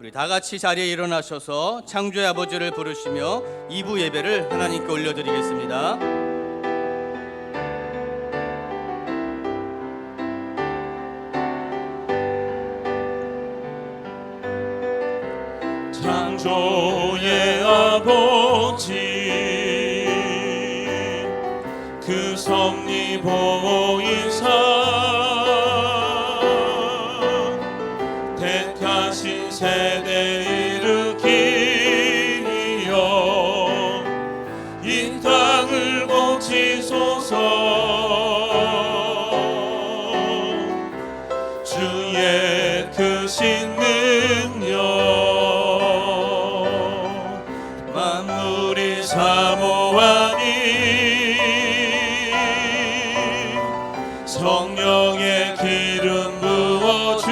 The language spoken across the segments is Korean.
우리 다 같이 자리에 일어나셔서 창조의 아버지를 부르시며 2부 예배를 하나님께 올려드리겠습니다. 창조의 아버지 그 섭리 보이사 택하신 세대 일으키려 이 땅을 고치소서. 주의 크신 능력 만물이 사모하니 성령의 기름 부어주사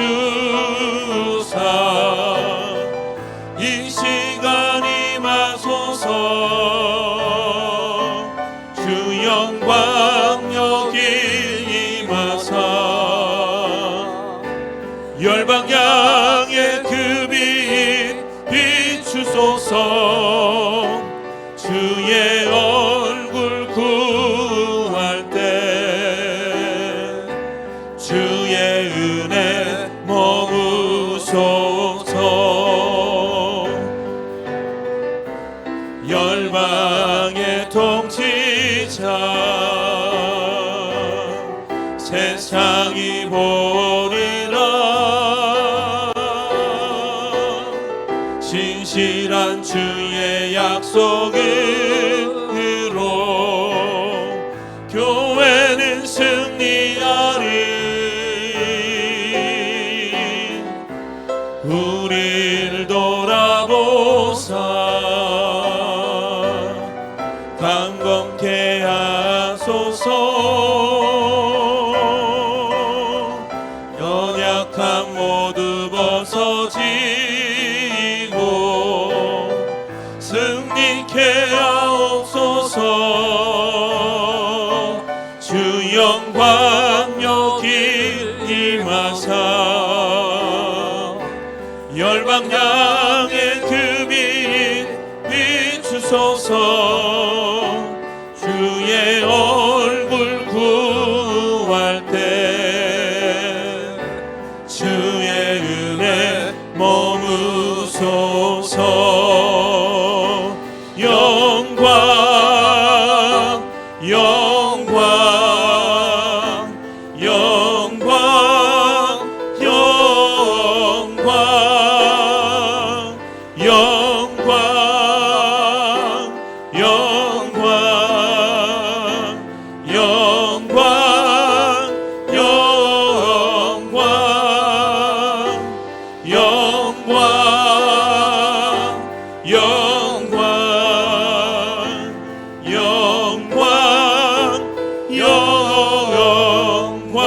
이 시간 임하소서. 주 영광 여기 임하사 열방향의 그 빛 비추소서. 주의 얼굴 구할 때 주의 은혜 머무소서. 열방의 통치자 세상이 보리라. 신실한 주의 약속으로 교회는 승리하리. 우리를 돌아보사 강건케 하소서. 연약함 모두 벗어지고 승리케 하옵소서. 주 영광 여기 임하사 열방향의 그 빛 비추소서. 주의 얼굴 구할 때 주의 은혜 머무소서. 영광 영광 영광 영광 영광 영광 영광 영광 영광 영광 영광 영광.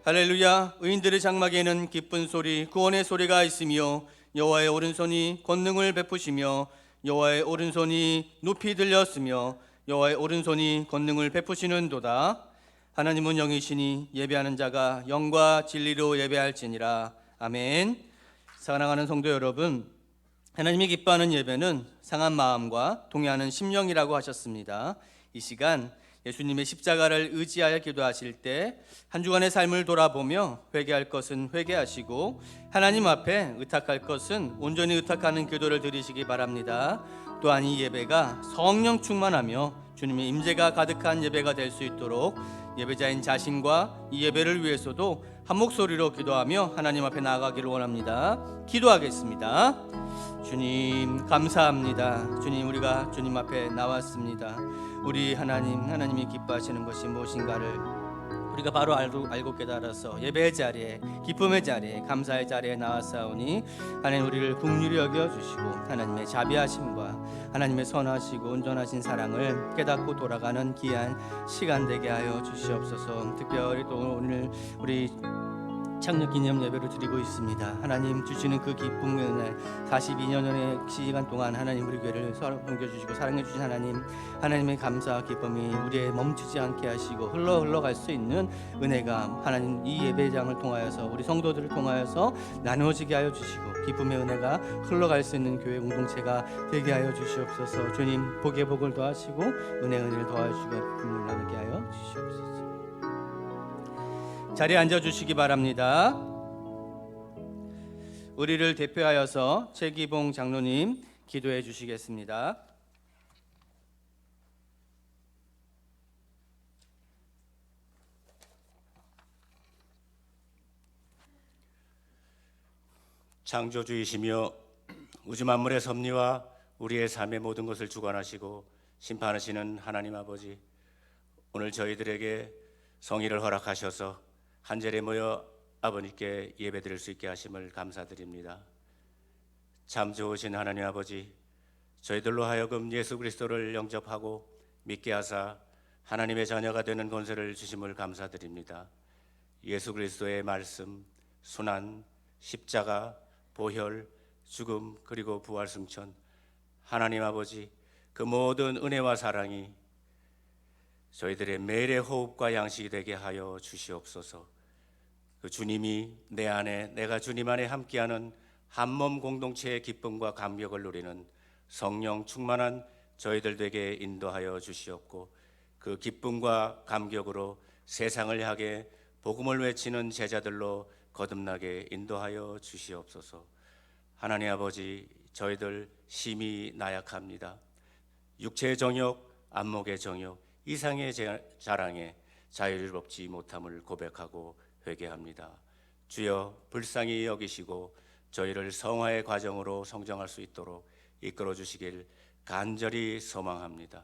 할렐루야. 의인들의 장막에는 기쁜 소리 구원의 소리가 있으며 여호와의 오른손이 권능을 베푸시며 여호와의 오른손이 높이 들렸으며 여호와의 오른손이 권능을 베푸시는도다. 하나님은 영이시니 예배하는 자가 영과 진리로 예배할지니라. 아멘. 사랑하는 성도 여러분, 하나님이 기뻐하는 예배는 상한 마음과 동의하는 심령이라고 하셨습니다. 이 시간 예수님의 십자가를 의지하여 기도하실 때 한 주간의 삶을 돌아보며 회개할 것은 회개하시고 하나님 앞에 의탁할 것은 온전히 의탁하는 기도를 드리시기 바랍니다. 또한 이 예배가 성령 충만하며 주님의 임재가 가득한 예배가 될 수 있도록 예배자인 자신과 이 예배를 위해서도 한 목소리로 기도하며 하나님 앞에 나아가기를 원합니다. 기도하겠습니다. 주님 감사합니다. 주님, 우리가 주님 앞에 나왔습니다. 우리 하나님이 기뻐하시는 것이 무엇인가를 우리가 바로 알고 깨달아서 예배의 자리에, 기쁨의 자리에, 감사의 자리에 나왔사오니 하나님 우리를 긍휼히 여겨주시고 하나님의 자비하심과 하나님의 선하시고 온전하신 사랑을 깨닫고 돌아가는 귀한 시간 되게 하여 주시옵소서. 특별히 또 오늘 우리 창립 기념 예배를 드리고 있습니다. 하나님 주시는 그 기쁨 은혜, 42년의 시간 동안 하나님 우리 교회를 섬겨주시고 사랑해주신 하나님의 감사 기쁨이 우리의 멈추지 않게 하시고 흘러갈 수 있는 은혜가 하나님 이 예배장을 통하여서 우리 성도들을 통하여서 나누어지게 하여 주시고 기쁨의 은혜가 흘러갈 수 있는 교회 공동체가 되게 하여 주시옵소서. 주님 복의 복을 더하시고 은혜를 더하여 주시고 기쁨을 나누게 하여 주시옵소서. 자리에 앉아주시기 바랍니다. 우리를 대표하여서 최기봉 장로님 기도해 주시겠습니다. 창조주이시며 우주 만물의 섭리와 우리의 삶의 모든 것을 주관하시고 심판하시는 하나님 아버지, 오늘 저희들에게 성의를 허락하셔서 한 자리에 모여 아버님께 예배드릴 수 있게 하심을 감사드립니다. 참 좋으신 하나님 아버지, 저희들로 하여금 예수 그리스도를 영접하고 믿게 하사 하나님의 자녀가 되는 권세를 주심을 감사드립니다. 예수 그리스도의 말씀, 순환, 십자가, 보혈, 죽음 그리고 부활 승천, 하나님 아버지 그 모든 은혜와 사랑이 저희들의 매일의 호흡과 양식이 되게 하여 주시옵소서. 그 주님이 내 안에, 내가 주님 안에 함께하는 한몸 공동체의 기쁨과 감격을 누리는 성령 충만한 저희들 되게 인도하여 주시옵고, 그 기쁨과 감격으로 세상을 향해 복음을 외치는 제자들로 거듭나게 인도하여 주시옵소서. 하나님 아버지, 저희들 심히 나약합니다. 육체의 정욕, 안목의 정욕, 이상의 자랑에 자유롭지 못함을 고백하고 회개합니다. 주여 불쌍히 여기시고 저희를 성화의 과정으로 성장할 수 있도록 이끌어 주시길 간절히 소망합니다.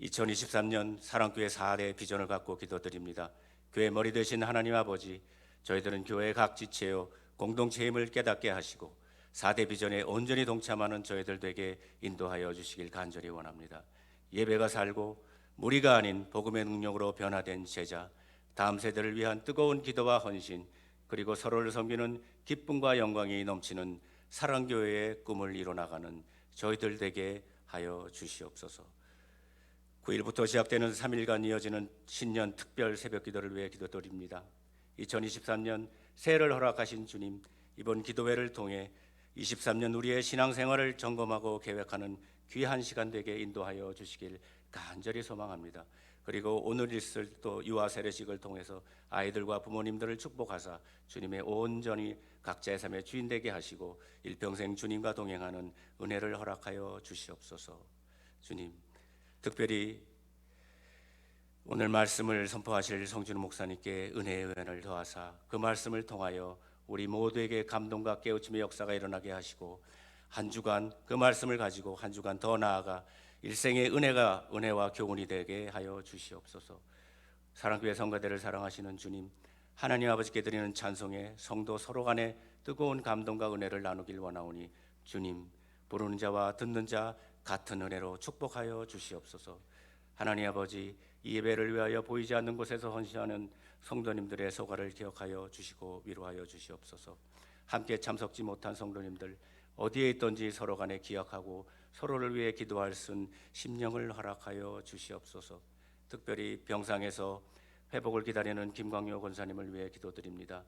2023년 사랑교회 4대 비전을 갖고 기도드립니다. 교회 머리 되신 하나님 아버지, 저희들은 교회 각 지체요 공동체의 힘을 깨닫게 하시고 4대 비전에 온전히 동참하는 저희들 되게 인도하여 주시길 간절히 원합니다. 예배가 살고 무리가 아닌 복음의 능력으로 변화된 제자, 다음 세대를 위한 뜨거운 기도와 헌신, 그리고 서로를 섬기는 기쁨과 영광이 넘치는 사랑교회의 꿈을 이뤄나가는 저희들 되게 하여 주시옵소서. 9일부터 시작되는 3일간 이어지는 신년 특별 새벽 기도를 위해 기도드립니다. 2023년 새해를 허락하신 주님, 이번 기도회를 통해 23년 우리의 신앙생활을 점검하고 계획하는 귀한 시간 되게 인도하여 주시길 간절히 소망합니다. 그리고 오늘 있을 또 유아 세례식을 통해서 아이들과 부모님들을 축복하사 주님의 온전히 각자의 삶의 주인 되게 하시고 일평생 주님과 동행하는 은혜를 허락하여 주시옵소서. 주님, 특별히 오늘 말씀을 선포하실 성준우 목사님께 은혜의 은혜를 더하사 그 말씀을 통하여 우리 모두에게 감동과 깨우침의 역사가 일어나게 하시고, 한 주간 그 말씀을 가지고 한 주간 더 나아가 일생의 은혜와 교훈이 되게 하여 주시옵소서. 사랑교회 성가대를 사랑하시는 주님, 하나님 아버지께 드리는 찬송에 성도 서로 간에 뜨거운 감동과 은혜를 나누길 원하오니 주님, 부르는 자와 듣는 자 같은 은혜로 축복하여 주시옵소서. 하나님 아버지, 이 예배를 위하여 보이지 않는 곳에서 헌신하는 성도님들의 소가를 기억하여 주시고 위로하여 주시옵소서. 함께 참석지 못한 성도님들 어디에 있든지 서로 간에 기억하고 서로를 위해 기도할 수 있는 심령을 허락하여 주시옵소서. 특별히 병상에서 회복을 기다리는 김광효 권사님을 위해 기도드립니다.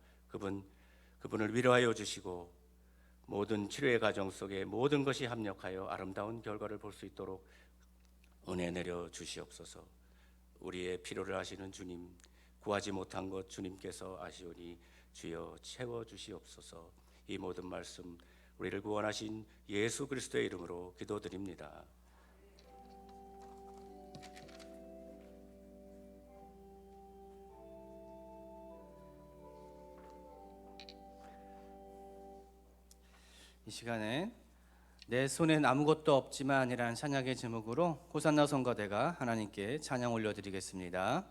그분을 위로하여 주시고 모든 치료의 과정 속에 모든 것이 합력하여 아름다운 결과를 볼 수 있도록 은혜 내려 주시옵소서. 우리의 필요를 아시는 주님, 구하지 못한 것 주님께서 아시오니 주여 채워 주시옵소서. 이 모든 말씀 우리를 구원하신 예수 그리스도의 이름으로 기도드립니다. 이 시간에 내 손엔 아무것도 없지만이라는 찬양의 제목으로 호산나 성가대가 하나님께 찬양 올려드리겠습니다.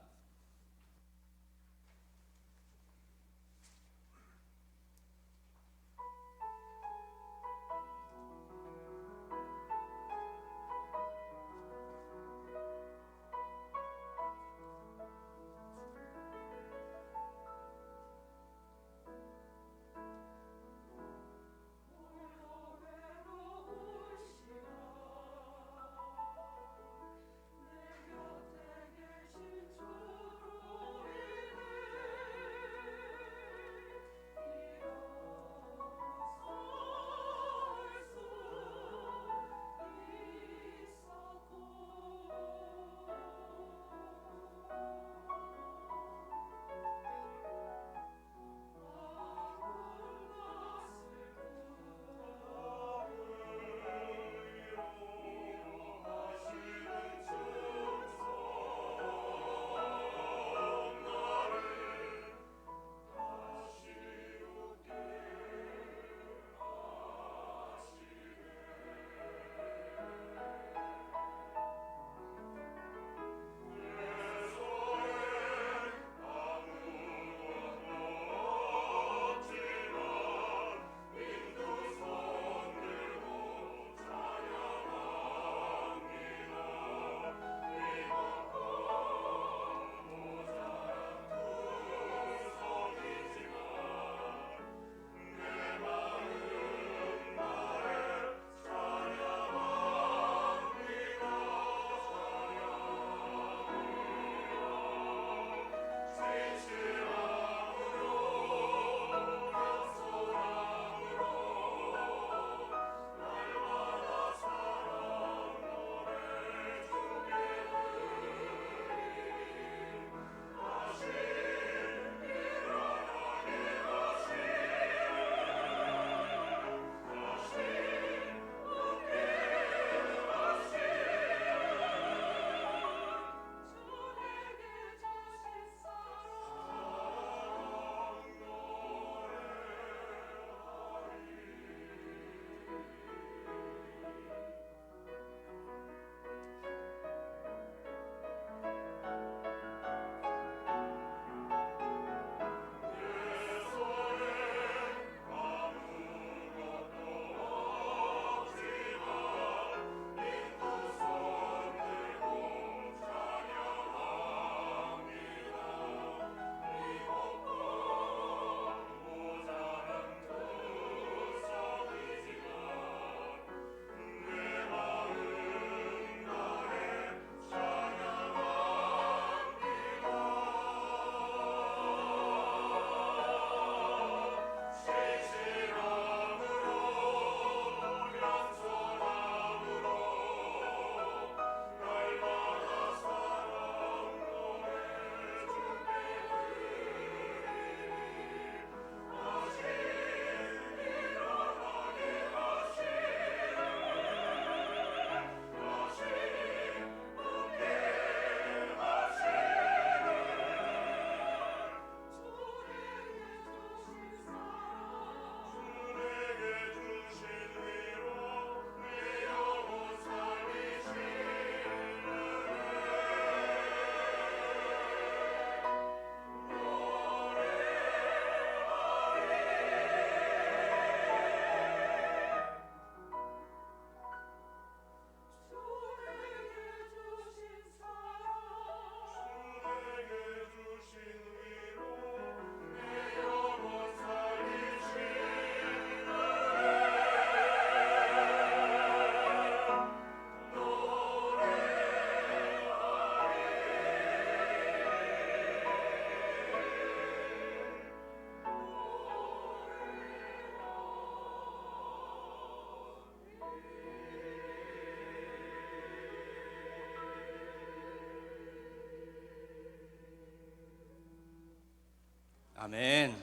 아멘.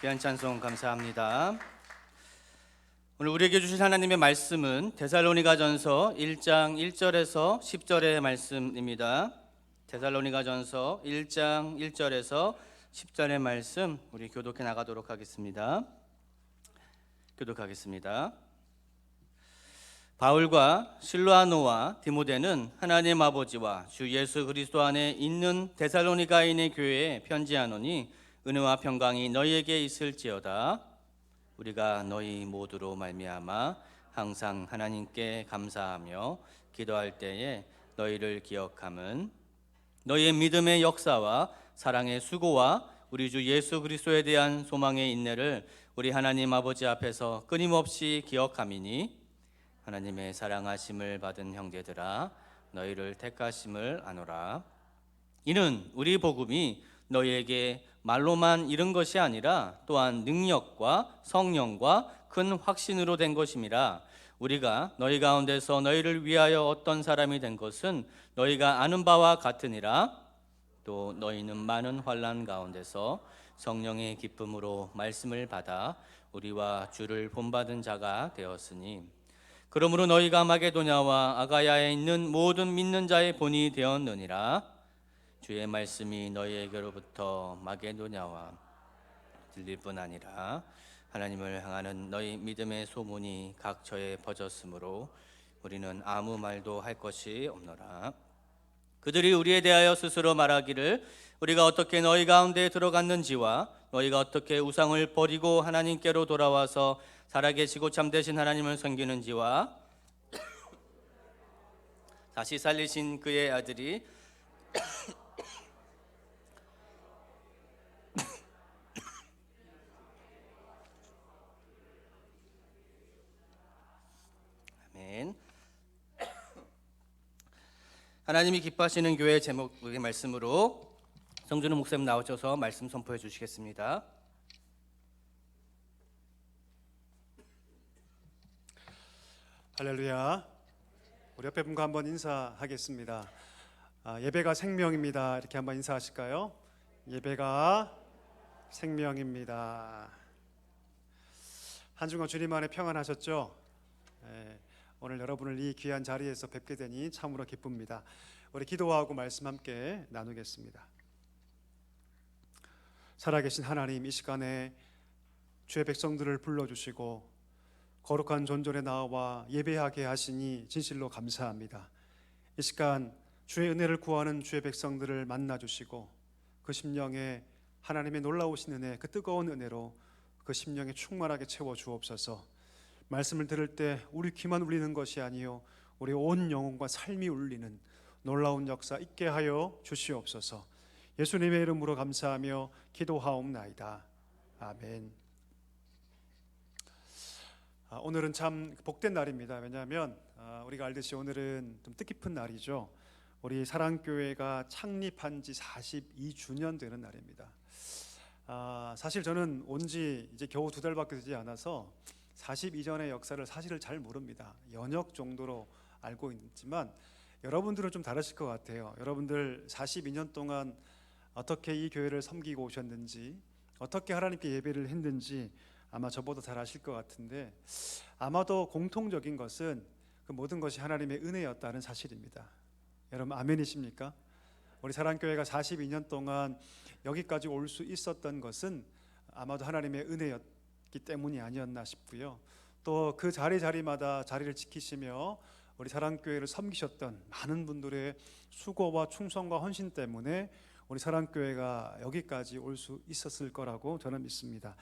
귀한 찬송 감사합니다. 오늘 우리에게 주신 하나님의 말씀은 데살로니가전서 1장 1절에서 10절의 말씀입니다. 데살로니가전서 1장 1절에서 10절의 말씀 우리 교독해 나가도록 하겠습니다. 교독하겠습니다. 바울과 실로아노와 디모데는 하나님 아버지와 주 예수 그리스도 안에 있는 데살로니가인의 교회에 편지하노니 은혜와 평강이 너희에게 있을지어다. 우리가 너희 모두로 말미암아 항상 하나님께 감사하며 기도할 때에 너희를 기억함은 너희의 믿음의 역사와 사랑의 수고와 우리 주 예수 그리스도에 대한 소망의 인내를 우리 하나님 아버지 앞에서 끊임없이 기억함이니 하나님의 사랑하심을 받은 형제들아 너희를 택하심을 아노라. 이는 우리 복음이 너희에게 말로만 이른 것이 아니라 또한 능력과 성령과 큰 확신으로 된 것임이라. 우리가 너희 가운데서 너희를 위하여 어떤 사람이 된 것은 너희가 아는 바와 같으니라. 또 너희는 많은 환난 가운데서 성령의 기쁨으로 말씀을 받아 우리와 주를 본받은 자가 되었으니 그러므로 너희가 마게도냐와 아가야에 있는 모든 믿는 자의 본이 되었느니라. 주의 말씀이 너희에게로부터 마게도냐와 들릴 뿐 아니라 하나님을 향하는 너희 믿음의 소문이 각처에 퍼졌으므로 우리는 아무 말도 할 것이 없노라. 그들이 우리에 대하여 스스로 말하기를 우리가 어떻게 너희 가운데 들어갔는지와 너희가 어떻게 우상을 버리고 하나님께로 돌아와서 살아계시고 참되신 하나님을 섬기는지와 다시 살리신 그의 아들이 아멘. 하나님이 기뻐하시는 교회 제목의 말씀으로 성준우 목사님 나오셔서 말씀 선포해 주시겠습니다. 할렐루야. 우리 옆에 분과 한번 인사하겠습니다. 예배가 생명입니다. 이렇게 한번 인사하실까요? 예배가 생명입니다. 한 주간 주님 안에 평안하셨죠? 오늘 여러분을 이 귀한 자리에서 뵙게 되니 참으로 기쁩니다. 우리 기도하고 말씀 함께 나누겠습니다. 살아계신 하나님, 이 시간에 주의 백성들을 불러주시고 거룩한 존전에 나와 예배하게 하시니 진실로 감사합니다. 이 시간 주의 은혜를 구하는 주의 백성들을 만나주시고 그 심령에 하나님의 놀라우신 은혜, 그 뜨거운 은혜로 그 심령에 충만하게 채워주옵소서. 말씀을 들을 때 우리 귀만 울리는 것이 아니요 우리 온 영혼과 삶이 울리는 놀라운 역사 있게 하여 주시옵소서. 예수님의 이름으로 감사하며 기도하옵나이다. 아멘. 오늘은 참 복된 날입니다. 왜냐하면 우리가 알듯이 오늘은 좀 뜻깊은 날이죠. 우리 사랑교회가 창립한 지 42주년 되는 날입니다. 사실 저는 온 지 이제 겨우 2달밖에 되지 않아서 42전의 역사를 사실을 잘 모릅니다. 연역 정도로 알고 있지만 여러분들은 좀 다르실 것 같아요. 여러분들 42년 동안 어떻게 이 교회를 섬기고 오셨는지, 어떻게 하나님께 예배를 했는지 아마 저보다 잘 아실 것 같은데, 아마도 공통적인 것은 그 모든 것이 하나님의 은혜였다는 사실입니다. 여러분 아멘이십니까? 우리 사랑교회가 42년 동안 여기까지 올 수 있었던 것은 아마도 하나님의 은혜였기 때문이 아니었나 싶고요. 또 그 자리마다 자리를 지키시며 우리 사랑교회를 섬기셨던 많은 분들의 수고와 충성과 헌신 때문에 우리 사랑교회가 여기까지 올 수 있었을 거라고 저는 믿습니다.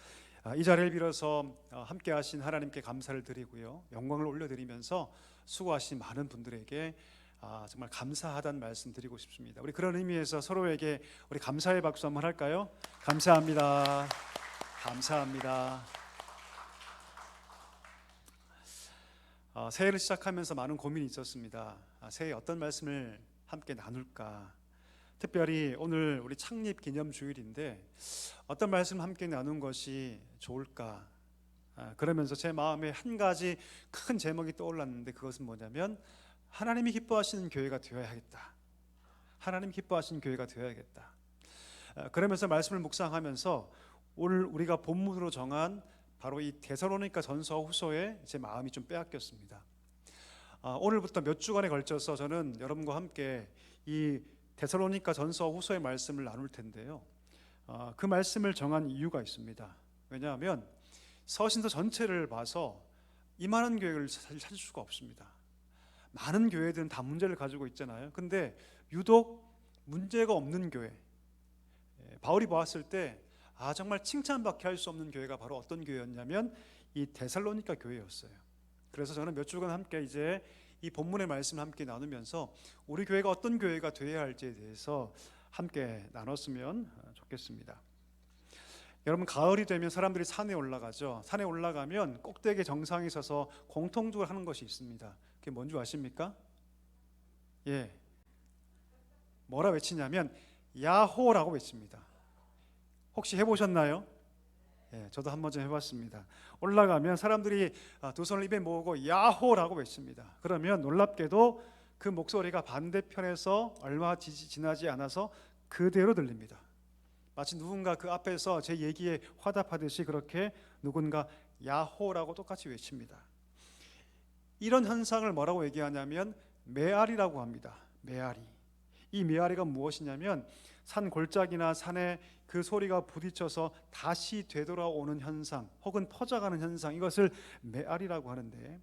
이 자리를 빌어서 함께 하신 하나님께 감사를 드리고요, 영광을 올려드리면서 수고하신 많은 분들에게 정말 감사하다는 말씀 드리고 싶습니다. 우리 그런 의미에서 서로에게 우리 감사의 박수 한번 할까요? 감사합니다. 감사합니다. 새해를 시작하면서 많은 고민이 있었습니다. 새해 어떤 말씀을 함께 나눌까? 특별히 오늘 우리 창립 기념 주일인데 어떤 말씀 함께 나눈 것이 좋을까? 그러면서 제 마음에 한 가지 큰 제목이 떠올랐는데, 그것은 뭐냐면 하나님이 기뻐하시는 교회가 되어야겠다. 하나님 기뻐하시는 교회가 되어야겠다. 그러면서 말씀을 묵상하면서 오늘 우리가 본문으로 정한 바로 이 데살로니가 전서 후서에 제 마음이 좀 빼앗겼습니다. 오늘부터 몇 주간에 걸쳐서 저는 여러분과 함께 이 데살로니가 전서 후서의 말씀을 나눌 텐데요. 그 말씀을 정한 이유가 있습니다. 왜냐하면 서신서 전체를 봐서 이만한 교회를 사실 찾을 수가 없습니다. 많은 교회들은 다 문제를 가지고 있잖아요. 근데 유독 문제가 없는 교회, 바울이 보았을 때 정말 칭찬밖에 할 수 없는 교회가 바로 어떤 교회였냐면 이 데살로니가 교회였어요. 그래서 저는 몇 주간 함께 이제 이 본문의 말씀을 함께 나누면서 우리 교회가 어떤 교회가 되어야 할지에 대해서 함께 나눴으면 좋겠습니다. 여러분, 가을이 되면 사람들이 산에 올라가죠. 산에 올라가면 꼭대기 정상에 서서 공통적으로 하는 것이 있습니다. 그게 뭔지 아십니까? 뭐라 외치냐면 야호라고 외칩니다. 혹시 해보셨나요? 저도 한 번쯤 해봤습니다. 올라가면 사람들이 두 손을 입에 모으고 야호라고 외칩니다. 그러면 놀랍게도 그 목소리가 반대편에서 얼마 지나지 않아서 그대로 들립니다. 마치 누군가 그 앞에서 제 얘기에 화답하듯이 그렇게 누군가 야호라고 똑같이 외칩니다. 이런 현상을 뭐라고 얘기하냐면 메아리라고 합니다. 메아리. 이 메아리가 무엇이냐면 산 골짜기나 산에 그 소리가 부딪혀서 다시 되돌아오는 현상 혹은 퍼져가는 현상, 이것을 메아리라고 하는데,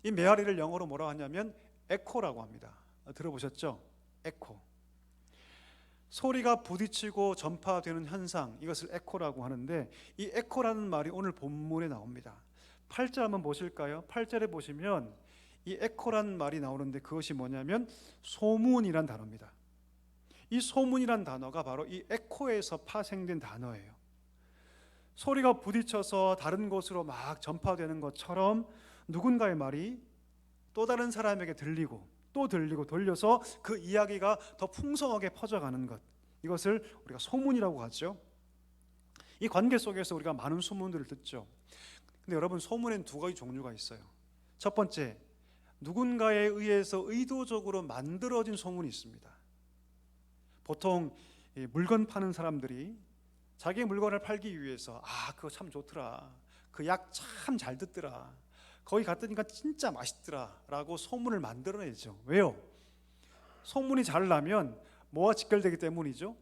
이 메아리를 영어로 뭐라고 하냐면 에코라고 합니다. 들어보셨죠? 에코. 소리가 부딪히고 전파되는 현상, 이것을 에코라고 하는데, 이 에코라는 말이 오늘 본문에 나옵니다. 8절 한번 보실까요? 8절에 보시면 이 에코라는 말이 나오는데 그것이 뭐냐면 소문이란 단어입니다. 이 소문이란 단어가 바로 이 에코에서 파생된 단어예요. 소리가 부딪혀서 다른 곳으로 막 전파되는 것처럼 누군가의 말이 또 다른 사람에게 들리고 또 들리고 돌려서 그 이야기가 더 풍성하게 퍼져가는 것, 이것을 우리가 소문이라고 하죠. 이 관계 속에서 우리가 많은 소문들을 듣죠. 근데 여러분, 소문엔 두 가지 종류가 있어요. 첫 번째, 누군가에 의해서 의도적으로 만들어진 소문이 있습니다. 보통 물건 파는 사람들이 자기 물건을 팔기 위해서 그거 참 좋더라, 그 약 참 잘 듣더라, 거기 갔더니까 진짜 맛있더라 라고 소문을 만들어내죠. 왜요? 소문이 잘 나면 뭐와 직결되기 때문이죠?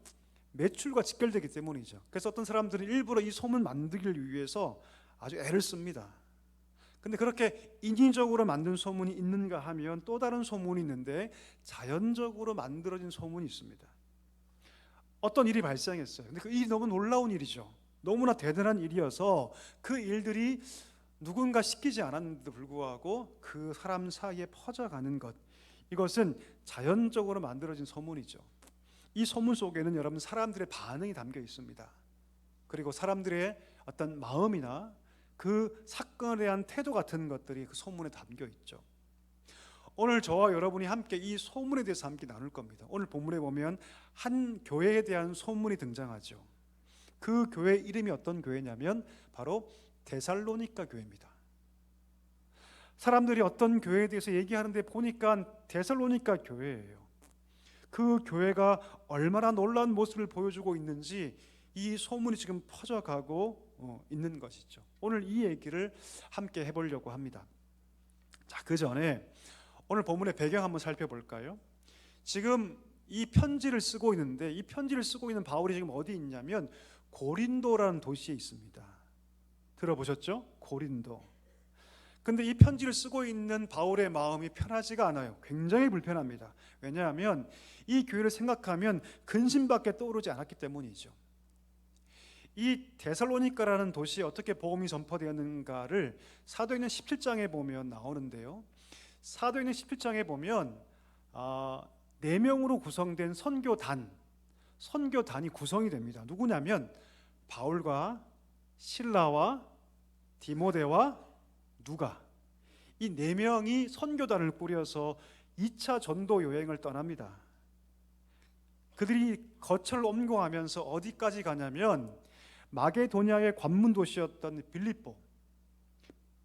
매출과 직결되기 때문이죠. 그래서 어떤 사람들은 일부러 이 소문 만들기를 위해서 아주 애를 씁니다. 근데 그렇게 인위적으로 만든 소문이 있는가 하면 또 다른 소문이 있는데 자연적으로 만들어진 소문이 있습니다. 어떤 일이 발생했어요. 근데 그 일이 너무 놀라운 일이죠. 너무나 대단한 일이어서 그 일들이 누군가 시키지 않았는데도 불구하고 그 사람 사이에 퍼져가는 것, 이것은 자연적으로 만들어진 소문이죠. 이 소문 속에는 여러분 사람들의 반응이 담겨 있습니다. 그리고 사람들의 어떤 마음이나 그 사건에 대한 태도 같은 것들이 그 소문에 담겨 있죠. 오늘 저와 여러분이 함께 이 소문에 대해서 함께 나눌 겁니다. 오늘 본문에 보면 한 교회에 대한 소문이 등장하죠. 그 교회 이름이 어떤 교회냐면 바로 데살로니가 교회입니다. 사람들이 어떤 교회에 대해서 얘기하는데 보니까 데살로니가 교회예요. 그 교회가 얼마나 놀라운 모습을 보여주고 있는지 이 소문이 지금 퍼져가고 있는 것이죠. 오늘 이 얘기를 함께 해보려고 합니다. 자, 그 전에 오늘 본문의 배경 한번 살펴볼까요? 지금 이 편지를 쓰고 있는데 이 편지를 쓰고 있는 바울이 지금 어디 있냐면 고린도라는 도시에 있습니다. 들어보셨죠? 고린도. 근데 이 편지를 쓰고 있는 바울의 마음이 편하지가 않아요. 굉장히 불편합니다. 왜냐하면 이 교회를 생각하면 근심밖에 떠오르지 않았기 때문이죠. 이 데살로니가라는 도시에 어떻게 복음이 전파되었는가를 사도행전 17장에 보면 나오는데요. 사도행전 17장에 보면 4명으로 구성된 선교단이 구성이 됩니다. 누구냐면 바울과 실라와 디모데와 누가, 이 4명이 선교단을 꾸려서 2차 전도 여행을 떠납니다. 그들이 거처를 옮겨가면서 어디까지 가냐면 마게도냐의 관문 도시였던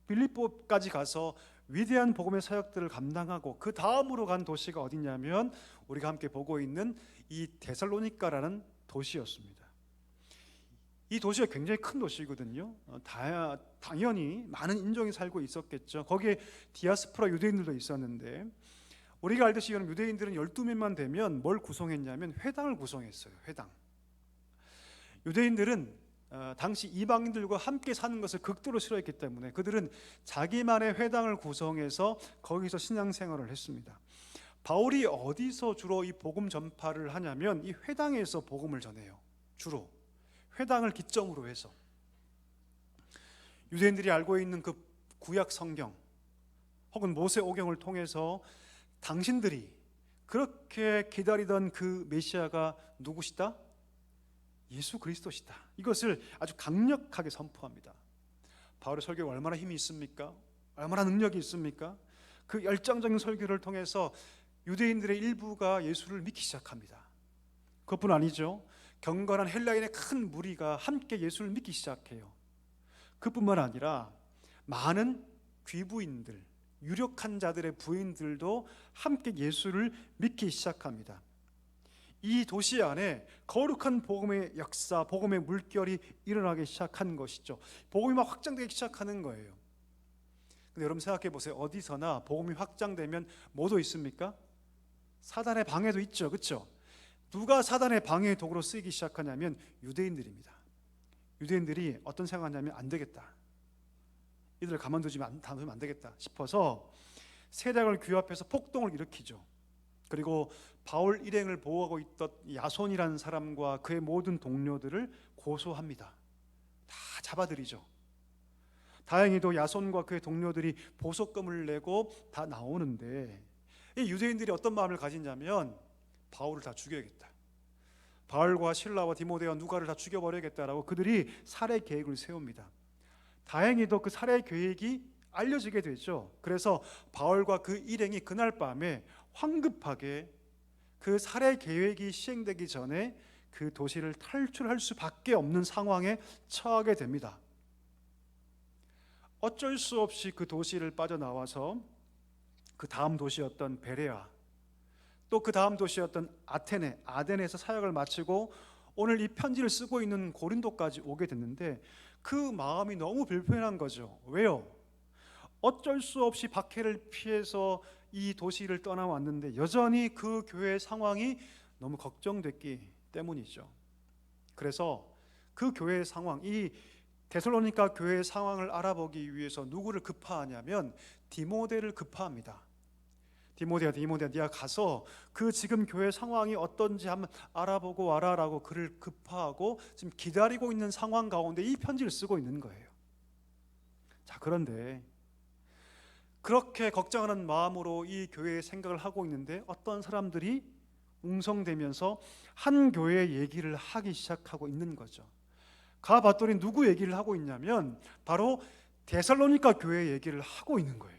빌립보까지 가서 위대한 복음의 사역들을 감당하고 그 다음으로 간 도시가 어디냐면 우리가 함께 보고 있는 이 데살로니가라는 도시였습니다. 이 도시가 굉장히 큰 도시거든요. 당연히 많은 인종이 살고 있었겠죠. 거기에 디아스포라 유대인들도 있었는데, 우리가 알듯이 유대인들은 12명만 되면 뭘 구성했냐면 회당을 구성했어요. 회당. 유대인들은 당시 이방인들과 함께 사는 것을 극도로 싫어했기 때문에 그들은 자기만의 회당을 구성해서 거기서 신앙생활을 했습니다. 바울이 어디서 주로 이 복음 전파를 하냐면 이 회당에서 복음을 전해요. 주로 회당을 기점으로 해서 유대인들이 알고 있는 그 구약 성경 혹은 모세오경을 통해서 당신들이 그렇게 기다리던 그 메시아가 누구시다? 예수 그리스도시다. 이것을 아주 강력하게 선포합니다. 바울의 설교가 얼마나 힘이 있습니까? 얼마나 능력이 있습니까? 그 열정적인 설교를 통해서 유대인들의 일부가 예수를 믿기 시작합니다. 그것뿐 아니죠. 경건한 헬라인의 큰 무리가 함께 예수를 믿기 시작해요. 그뿐만 아니라 많은 귀부인들, 유력한 자들의 부인들도 함께 예수를 믿기 시작합니다. 이 도시 안에 거룩한 복음의 역사, 복음의 물결이 일어나기 시작한 것이죠. 복음이 막 확장되기 시작하는 거예요. 근데 여러분 생각해 보세요. 어디서나 복음이 확장되면 뭐도 있습니까? 사단의 방해도 있죠. 그렇죠? 누가 사단의 방해의 도구로 쓰이기 시작하냐면 유대인들입니다. 유대인들이 어떤 생각하냐면 안 되겠다. 이들을 가만두면 안 되겠다 싶어서 세력을 규합해서 폭동을 일으키죠. 그리고 바울 일행을 보호하고 있던 야손이라는 사람과 그의 모든 동료들을 고소합니다. 다 잡아들이죠. 다행히도 야손과 그의 동료들이 보석금을 내고 다 나오는데, 이 유대인들이 어떤 마음을 가지냐면 바울을 다 죽여야겠다. 바울과 실라와 디모데와 누가를 다 죽여버려야겠다라고 그들이 살해 계획을 세웁니다. 다행히도 그 살해 계획이 알려지게 되죠. 그래서 바울과 그 일행이 그날 밤에 황급하게 그 살해 계획이 시행되기 전에 그 도시를 탈출할 수밖에 없는 상황에 처하게 됩니다. 어쩔 수 없이 그 도시를 빠져나와서 그 다음 도시였던 베레아, 또 그 다음 도시였던 아덴에서 사역을 마치고 오늘 이 편지를 쓰고 있는 고린도까지 오게 됐는데 그 마음이 너무 불편한 거죠. 왜요? 어쩔 수 없이 박해를 피해서 이 도시를 떠나왔는데 여전히 그 교회의 상황이 너무 걱정됐기 때문이죠. 그래서 그 교회의 상황, 이 데살로니가 교회의 상황을 알아보기 위해서 누구를 급파하냐면 디모데를 급파합니다. 디모데야 네가 가서 그 지금 교회 상황이 어떤지 한번 알아보고 와라라고 그를 급파하고 지금 기다리고 있는 상황 가운데 이 편지를 쓰고 있는 거예요. 자, 그런데 그렇게 걱정하는 마음으로 이 교회의 생각을 하고 있는데 어떤 사람들이 웅성대면서 한 교회의 얘기를 하기 시작하고 있는 거죠. 가봤더니 누구 얘기를 하고 있냐면 바로 데살로니가 교회 얘기를 하고 있는 거예요.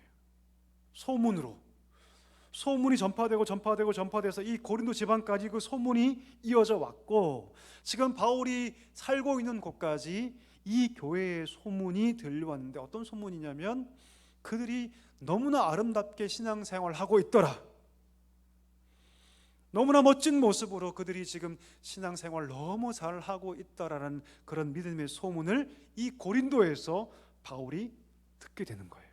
소문이 전파돼서 이 고린도 지방까지 그 소문이 이어져 왔고 지금 바울이 살고 있는 곳까지 이 교회의 소문이 들려왔는데 어떤 소문이냐면 그들이 너무나 아름답게 신앙생활을 하고 있더라. 너무나 멋진 모습으로 그들이 지금 신앙생활을 너무 잘 하고 있다라는 그런 믿음의 소문을 이 고린도에서 바울이 듣게 되는 거예요.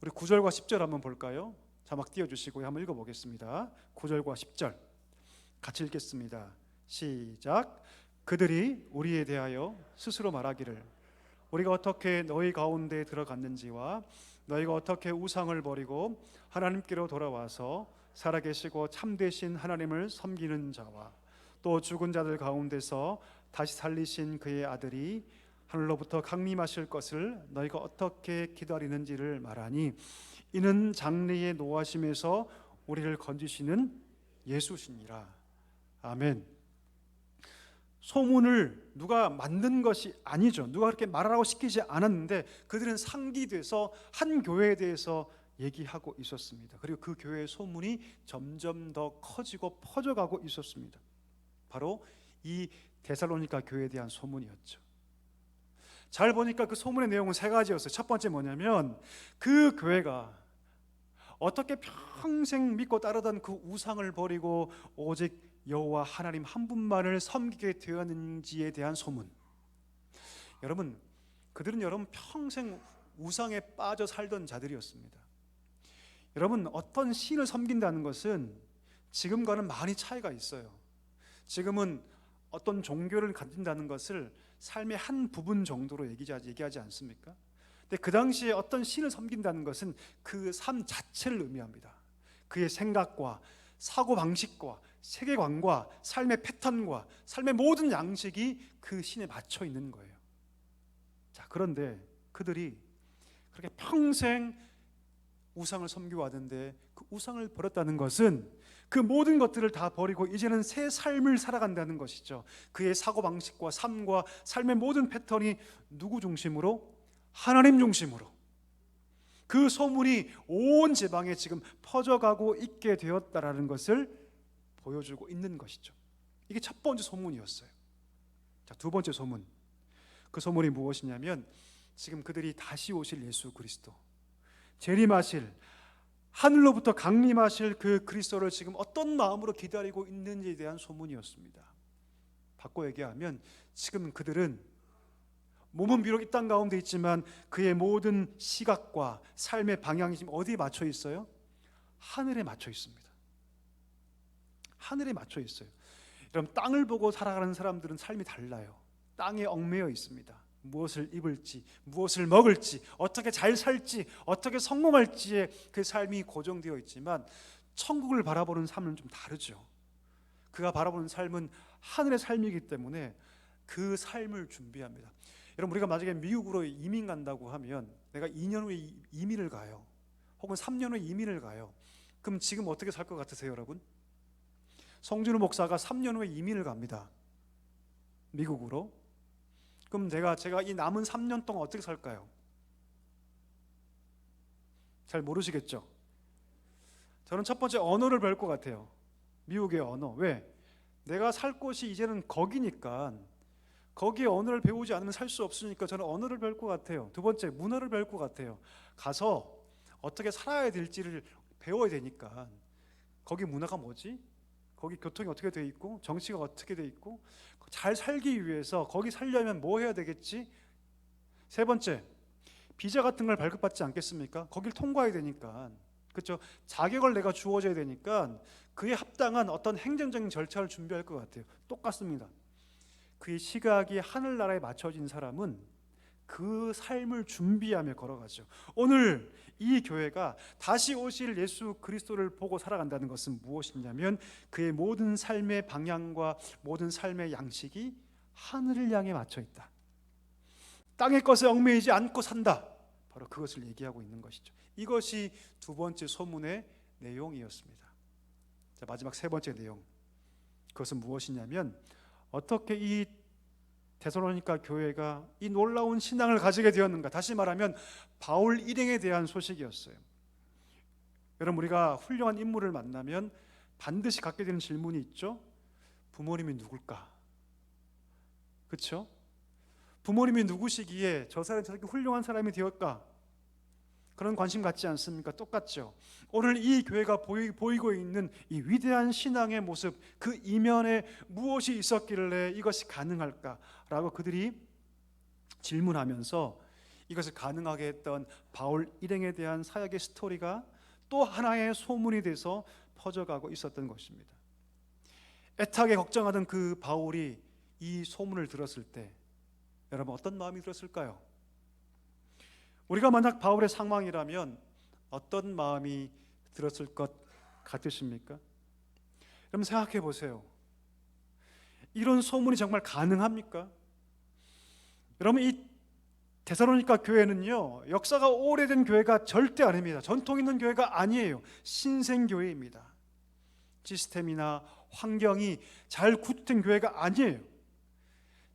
우리 9절과 10절 한번 볼까요? 자막 띄워주시고 한번 읽어보겠습니다. 9절과 10절 같이 읽겠습니다. 시작. 그들이 우리에 대하여 스스로 말하기를 우리가 어떻게 너희 가운데 들어갔는지와 너희가 어떻게 우상을 버리고 하나님께로 돌아와서 살아계시고 참되신 하나님을 섬기는 자와 또 죽은 자들 가운데서 다시 살리신 그의 아들이 하늘로부터 강림하실 것을 너희가 어떻게 기다리는지를 말하니 이는 장래의 노하심에서 우리를 건지시는 예수시니라. 아멘. 소문을 누가 만든 것이 아니죠. 누가 그렇게 말하라고 시키지 않았는데 그들은 상기돼서 한 교회에 대해서 얘기하고 있었습니다. 그리고 그 교회의 소문이 점점 더 커지고 퍼져가고 있었습니다. 바로 이 데살로니가 교회에 대한 소문이었죠. 잘 보니까 그 소문의 내용은 세 가지였어요. 첫 번째 뭐냐면 그 교회가 어떻게 평생 믿고 따르던 그 우상을 버리고 오직 여호와 하나님 한 분만을 섬기게 되었는지에 대한 소문. 여러분, 그들은 여러분 평생 우상에 빠져 살던 자들이었습니다. 여러분, 어떤 신을 섬긴다는 것은 지금과는 많이 차이가 있어요. 지금은 어떤 종교를 가진다는 것을 삶의 한 부분 정도로 얘기하지 않습니까? 근데 그 당시에 어떤 신을 섬긴다는 것은 그 삶 자체를 의미합니다. 그의 생각과 사고방식과 세계관과 삶의 패턴과 삶의 모든 양식이 그 신에 맞춰 있는 거예요. 자, 그런데 그들이 그렇게 평생 우상을 섬겨왔는데 그 우상을 버렸다는 것은 그 모든 것들을 다 버리고 이제는 새 삶을 살아간다는 것이죠. 그의 사고방식과 삶과 삶의 모든 패턴이 누구 중심으로? 하나님 중심으로. 그 소문이 온 지방에 지금 퍼져가고 있게 되었다라는 것을 보여주고 있는 것이죠. 이게 첫 번째 소문이었어요. 자, 두 번째 소문. 그 소문이 무엇이냐면 지금 그들이 다시 오실 예수 그리스도, 재림하실, 하늘로부터 강림하실 그 그리스도를 지금 어떤 마음으로 기다리고 있는지에 대한 소문이었습니다. 바꿔 얘기하면 지금 그들은 몸은 비록 이 땅 가운데 있지만 그의 모든 시각과 삶의 방향이 지금 어디에 맞춰 있어요? 하늘에 맞춰 있습니다. 하늘에 맞춰 있어요. 여러분, 땅을 보고 살아가는 사람들은 삶이 달라요. 땅에 얽매여 있습니다. 무엇을 입을지, 무엇을 먹을지, 어떻게 잘 살지, 어떻게 성공할지에 그 삶이 고정되어 있지만 천국을 바라보는 삶은 좀 다르죠. 그가 바라보는 삶은 하늘의 삶이기 때문에 그 삶을 준비합니다. 여러분, 우리가 만약에 미국으로 이민 간다고 하면 내가 2년 후에 이민을 가요. 혹은 3년 후에 이민을 가요. 그럼 지금 어떻게 살 것 같으세요, 여러분? 성준우 목사가 3년 후에 이민을 갑니다. 미국으로. 그럼 제가 이 남은 3년 동안 어떻게 살까요? 잘 모르시겠죠? 저는 첫 번째 언어를 배울 것 같아요. 미국의 언어. 왜? 내가 살 곳이 이제는 거기니까 거기에 언어를 배우지 않으면 살 수 없으니까 저는 언어를 배울 것 같아요. 두 번째, 문화를 배울 것 같아요. 가서 어떻게 살아야 될지를 배워야 되니까 거기 문화가 뭐지? 거기 교통이 어떻게 돼 있고 정치가 어떻게 돼 있고 잘 살기 위해서 거기 살려면 뭐 해야 되겠지? 세 번째, 비자 같은 걸 발급받지 않겠습니까? 거길 통과해야 되니까. 그렇죠? 자격을 내가 주어져야 되니까 그에 합당한 어떤 행정적인 절차를 준비할 것 같아요. 똑같습니다. 그의 시각이 하늘나라에 맞춰진 사람은 그 삶을 준비하며 걸어가죠. 오늘 이 교회가 다시 오실 예수 그리스도를 보고 살아간다는 것은 무엇이냐면 그의 모든 삶의 방향과 모든 삶의 양식이 하늘을 향해 맞춰 있다. 땅의 것에 얽매이지 않고 산다. 바로 그것을 얘기하고 있는 것이죠. 이것이 두 번째 소문의 내용이었습니다. 자, 마지막 세 번째 내용. 그것은 무엇이냐면 어떻게 이 데살로니가 교회가 이 놀라운 신앙을 가지게 되었는가. 다시 말하면 바울 일행에 대한 소식이었어요. 여러분, 우리가 훌륭한 인물을 만나면 반드시 갖게 되는 질문이 있죠. 부모님이 누굴까? 그렇죠? 부모님이 누구시기에 저 사람이 저렇게 훌륭한 사람이 되었까? 그런 관심 갖지 않습니까? 똑같죠. 오늘 이 교회가 보이고 있는 이 위대한 신앙의 모습, 그 이면에 무엇이 있었길래 이것이 가능할까라고 그들이 질문하면서 이것을 가능하게 했던 바울 일행에 대한 사역의 스토리가 또 하나의 소문이 돼서 퍼져가고 있었던 것입니다. 애타게 걱정하던 그 바울이 이 소문을 들었을 때 여러분 어떤 마음이 들었을까요? 우리가 만약 바울의 상황이라면 어떤 마음이 들었을 것 같으십니까? 여러분 생각해 보세요. 이런 소문이 정말 가능합니까? 여러분, 이 데살로니가 교회는요, 역사가 오래된 교회가 절대 아닙니다. 전통 있는 교회가 아니에요. 신생교회입니다. 시스템이나 환경이 잘 구축된 교회가 아니에요.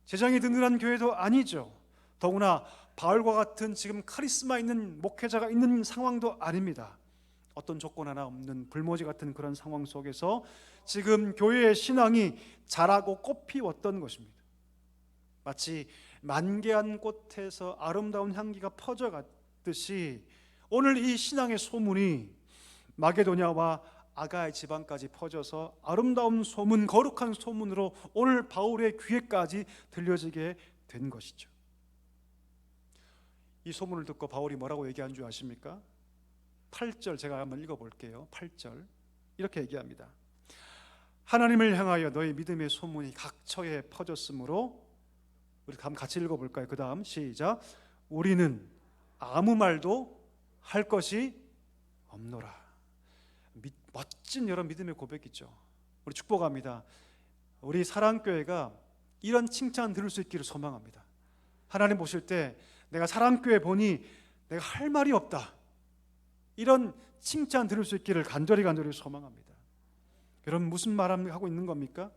재정이 든든한 교회도 아니죠. 더구나 바울과 같은 지금 카리스마 있는 목회자가 있는 상황도 아닙니다. 어떤 조건 하나 없는 불모지 같은 그런 상황 속에서 지금 교회의 신앙이 자라고 꽃피웠던 것입니다. 마치 만개한 꽃에서 아름다운 향기가 퍼져갔듯이 오늘 이 신앙의 소문이 마게도냐와 아가야 지방까지 퍼져서 아름다운 소문, 거룩한 소문으로 오늘 바울의 귀에까지 들려지게 된 것이죠. 이 소문을 듣고 바울이 뭐라고 얘기한 줄 아십니까? 8절 제가 한번 읽어볼게요. 8절 이렇게 얘기합니다. 하나님을 향하여 너희 믿음의 소문이 각처에 퍼졌으므로, 우리 한번 같이 읽어볼까요? 그 다음 시작. 우리는 아무 말도 할 것이 없노라. 멋진 여러분 믿음의 고백이죠. 우리 축복합니다. 우리 사랑교회가 이런 칭찬 들을 수 있기를 소망합니다. 하나님 보실 때 내가 사랑교회 보니 내가 할 말이 없다, 이런 칭찬 들을 수 있기를 간절히 소망합니다. 여러분 무슨 말하고 있는 겁니까?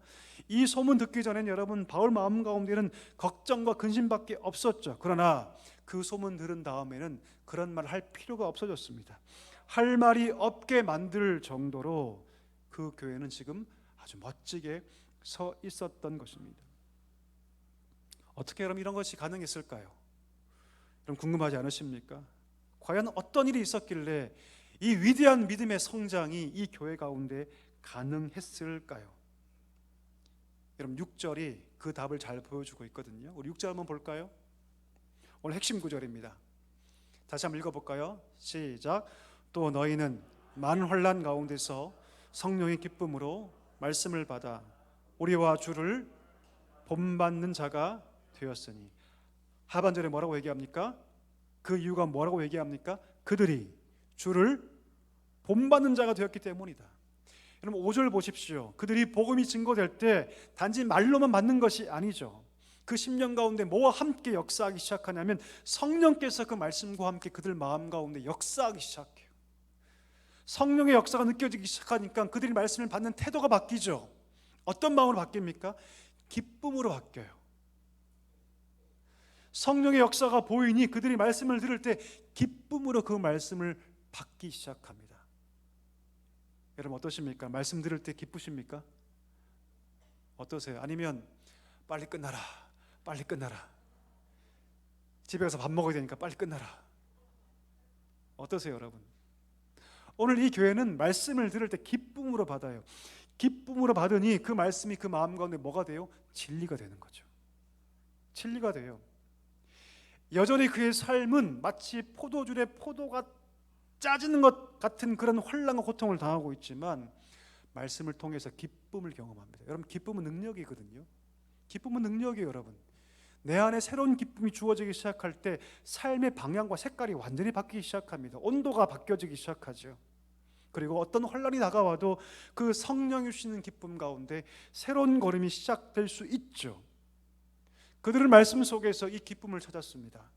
이 소문 듣기 전엔 여러분 바울 마음 가운데는 걱정과 근심밖에 없었죠. 그러나 그 소문 들은 다음에는 그런 말을 할 필요가 없어졌습니다. 할 말이 없게 만들 정도로 그 교회는 지금 아주 멋지게 서 있었던 것입니다. 어떻게 그럼 이런 것이 가능했을까요? 여러분 궁금하지 않으십니까? 과연 어떤 일이 있었길래 이 위대한 믿음의 성장이 이 교회 가운데 가능했을까요? 여러분 6절이 그 답을 잘 보여주고 있거든요. 우리 6절 한번 볼까요? 오늘 핵심 구절입니다. 다시 한번 읽어볼까요? 시작. 또 너희는 많은 혼란 가운데서 성령의 기쁨으로 말씀을 받아 우리와 주를 본받는 자가 되었으니. 하반절에 뭐라고 얘기합니까? 그 이유가 뭐라고 얘기합니까? 그들이 주를 본받는 자가 되었기 때문이다. 여러분 5절 보십시오. 그들이 복음이 증거될 때 단지 말로만 받는 것이 아니죠. 그 10년 가운데 뭐와 함께 역사하기 시작하냐면 성령께서 그 말씀과 함께 그들 마음 가운데 역사하기 시작해요. 성령의 역사가 느껴지기 시작하니까 그들이 말씀을 받는 태도가 바뀌죠. 어떤 마음으로 바뀝니까? 기쁨으로 바뀌어요. 성령의 역사가 보이니 그들이 말씀을 들을 때 기쁨으로 그 말씀을 받기 시작합니다. 여러분 어떠십니까? 말씀 들을 때 기쁘십니까? 어떠세요? 아니면 빨리 끝나라, 빨리 끝나라, 집에 가서 밥 먹어야 되니까 빨리 끝나라, 어떠세요 여러분? 오늘 이 교회는 말씀을 들을 때 기쁨으로 받아요. 기쁨으로 받으니 그 말씀이 그 마음 가운데 뭐가 돼요? 진리가 되는 거죠. 진리가 돼요. 여전히 그의 삶은 마치 포도줄에 포도가 짜지는 것 같은 그런 혼란과 고통을 당하고 있지만 말씀을 통해서 기쁨을 경험합니다. 여러분 기쁨은 능력이거든요. 기쁨은 능력이에요. 여러분 내 안에 새로운 기쁨이 주어지기 시작할 때 삶의 방향과 색깔이 완전히 바뀌기 시작합니다. 온도가 바뀌어지기 시작하죠. 그리고 어떤 혼란이 다가와도 그 성령이 주시는 기쁨 가운데 새로운 걸음이 시작될 수 있죠. 그들은 말씀 속에서 이 기쁨을 찾았습니다.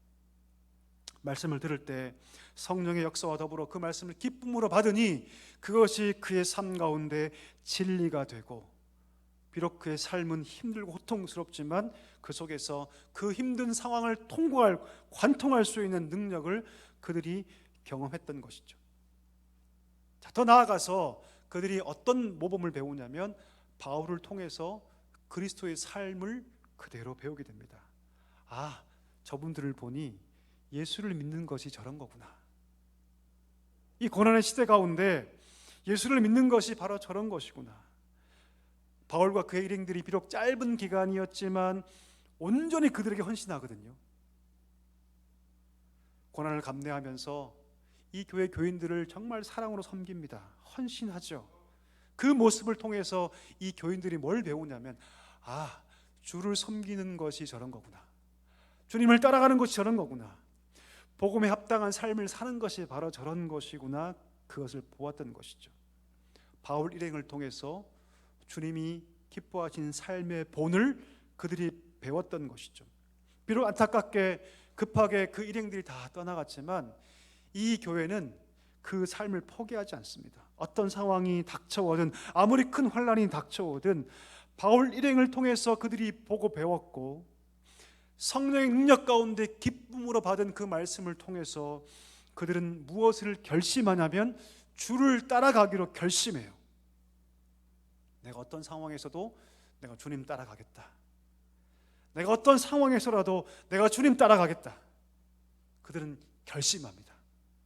말씀을 들을 때 성령의 역사와 더불어 그 말씀을 기쁨으로 받으니 그것이 그의 삶 가운데 진리가 되고, 비록 그의 삶은 힘들고 고통스럽지만 그 속에서 그 힘든 상황을 통과할, 관통할 수 있는 능력을 그들이 경험했던 것이죠. 자, 더 나아가서 그들이 어떤 모범을 배우냐면 바울을 통해서 그리스도의 삶을 그대로 배우게 됩니다. 아, 저분들을 보니 예수를 믿는 것이 저런 거구나. 이 고난의 시대 가운데 예수를 믿는 것이 바로 저런 것이구나. 바울과 그의 일행들이 비록 짧은 기간이었지만 온전히 그들에게 헌신하거든요. 고난을 감내하면서 이 교회 교인들을 정말 사랑으로 섬깁니다. 헌신하죠. 그 모습을 통해서 이 교인들이 뭘 배우냐면, 아, 주를 섬기는 것이 저런 거구나. 주님을 따라가는 것이 저런 거구나. 복음에 합당한 삶을 사는 것이 바로 저런 것이구나. 그것을 보았던 것이죠. 바울 일행을 통해서 주님이 기뻐하신 삶의 본을 그들이 배웠던 것이죠. 비록 안타깝게 급하게 그 일행들이 다 떠나갔지만 이 교회는 그 삶을 포기하지 않습니다. 어떤 상황이 닥쳐오든 아무리 큰 환란이 닥쳐오든 바울 일행을 통해서 그들이 보고 배웠고, 성령의 능력 가운데 기쁨으로 받은 그 말씀을 통해서 그들은 무엇을 결심하냐면 주를 따라가기로 결심해요. 내가 어떤 상황에서도 내가 주님 따라가겠다. 내가 어떤 상황에서라도 내가 주님 따라가겠다. 그들은 결심합니다.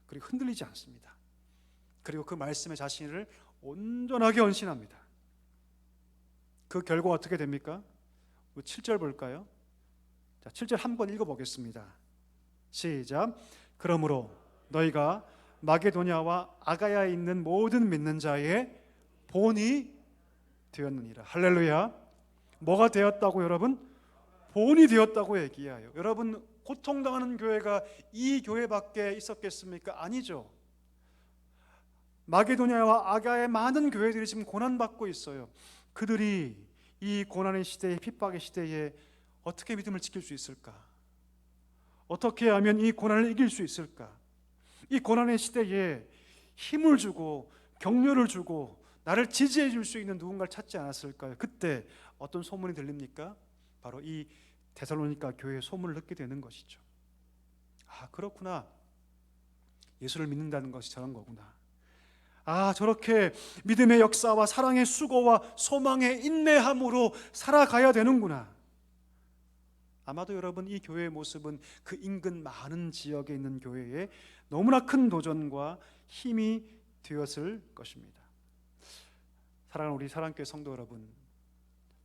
그리고 흔들리지 않습니다. 그리고 그 말씀에 자신을 온전하게 헌신합니다. 그 결과 어떻게 됩니까? 7절 볼까요? 자, 7절 한번 읽어보겠습니다. 시작. 그러므로 너희가 마게도냐와 아가야에 있는 모든 믿는 자의 본이 되었느니라. 할렐루야. 뭐가 되었다고 여러분? 본이 되었다고 얘기해요. 여러분, 고통당하는 교회가 이 교회밖에 있었겠습니까? 아니죠. 마게도냐와 아가야의 많은 교회들이 지금 고난받고 있어요. 그들이 이 고난의 시대에, 핍박의 시대에 어떻게 믿음을 지킬 수 있을까? 어떻게 하면 이 고난을 이길 수 있을까? 이 고난의 시대에 힘을 주고 격려를 주고 나를 지지해 줄 수 있는 누군가를 찾지 않았을까요? 그때 어떤 소문이 들립니까? 바로 이 데살로니가 교회의 소문을 듣게 되는 것이죠. 아, 그렇구나. 예수를 믿는다는 것이 저런 거구나. 아, 저렇게 믿음의 역사와 사랑의 수고와 소망의 인내함으로 살아가야 되는구나. 아마도 여러분, 이 교회의 모습은 그 인근 많은 지역에 있는 교회에 너무나 큰 도전과 힘이 되었을 것입니다. 사랑하는 우리 사랑교회 성도 여러분,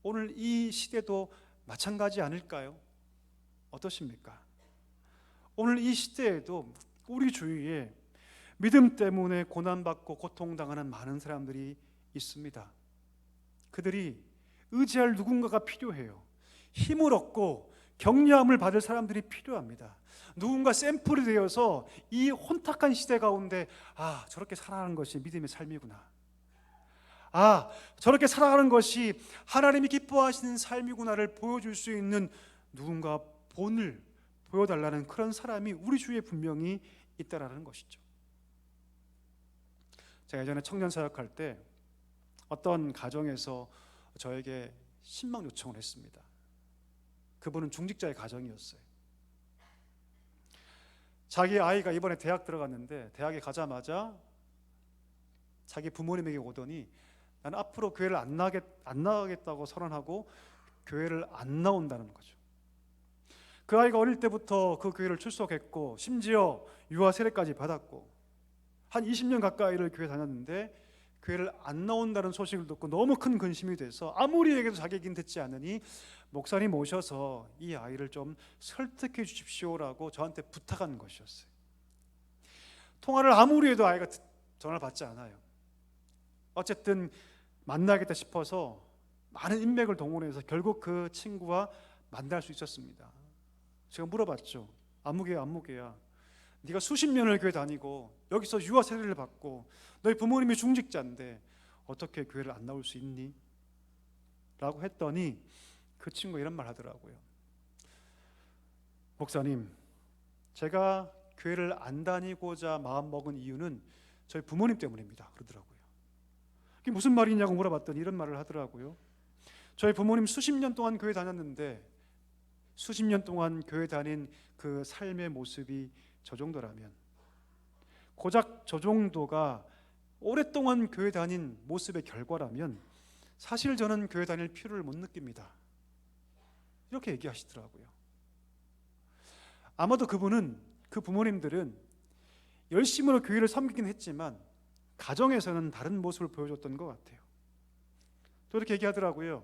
오늘 이 시대도 마찬가지 아닐까요? 어떠십니까? 오늘 이 시대에도 우리 주위에 믿음 때문에 고난받고 고통당하는 많은 사람들이 있습니다. 그들이 의지할 누군가가 필요해요. 힘을 얻고 격려함을 받을 사람들이 필요합니다. 누군가 샘플이 되어서 이 혼탁한 시대 가운데 아, 저렇게 살아가는 것이 믿음의 삶이구나. 아, 저렇게 살아가는 것이 하나님이 기뻐하시는 삶이구나를 보여줄 수 있는 누군가 본을 보여달라는 그런 사람이 우리 주위에 분명히 있다라는 것이죠. 제가 예전에 청년 사역할 때 어떤 가정에서 저에게 신방 요청을 했습니다. 그분은 중직자의 가정이었어요. 자기 아이가 이번에 대학 들어갔는데 대학에 가자마자 자기 부모님에게 오더니 나는 앞으로 교회를 안 나가겠다고 선언하고 교회를 안 나온다는 거죠. 그 아이가 어릴 때부터 그 교회를 출석했고 심지어 유아 세례까지 받았고 한 20년 가까이를 교회 다녔는데 교회를 안 나온다는 소식을 듣고 너무 큰 근심이 돼서 아무리 얘기해도 자기 얘기는 듣지 않으니 목사님 오셔서 이 아이를 좀 설득해 주십시오라고 저한테 부탁한 것이었어요. 통화를 아무리 해도 아이가 전화를 받지 않아요. 어쨌든 만나겠다 싶어서 많은 인맥을 동원해서 결국 그 친구와 만날 수 있었습니다. 제가 물어봤죠. 안무개야. 네가 수십 년을 교회 다니고 여기서 유아 세례를 받고 너희 부모님이 중직자인데 어떻게 교회를 안 나올 수 있니? 라고 했더니 그 친구가 이런 말 하더라고요. 목사님, 제가 교회를 안 다니고자 마음먹은 이유는 저희 부모님 때문입니다. 그러더라고요. 그게 무슨 말이냐고 물어봤더니 이런 말을 하더라고요. 저희 부모님 수십 년 동안 교회 다녔는데 수십 년 동안 교회 다닌 그 삶의 모습이 저 정도라면, 고작 저 정도가 오랫동안 교회 다닌 모습의 결과라면 사실 저는 교회 다닐 필요를 못 느낍니다. 이렇게 얘기하시더라고요. 아마도 그분은, 그 부모님들은 열심으로 교회를 섬기긴 했지만 가정에서는 다른 모습을 보여줬던 것 같아요. 또 이렇게 얘기하더라고요.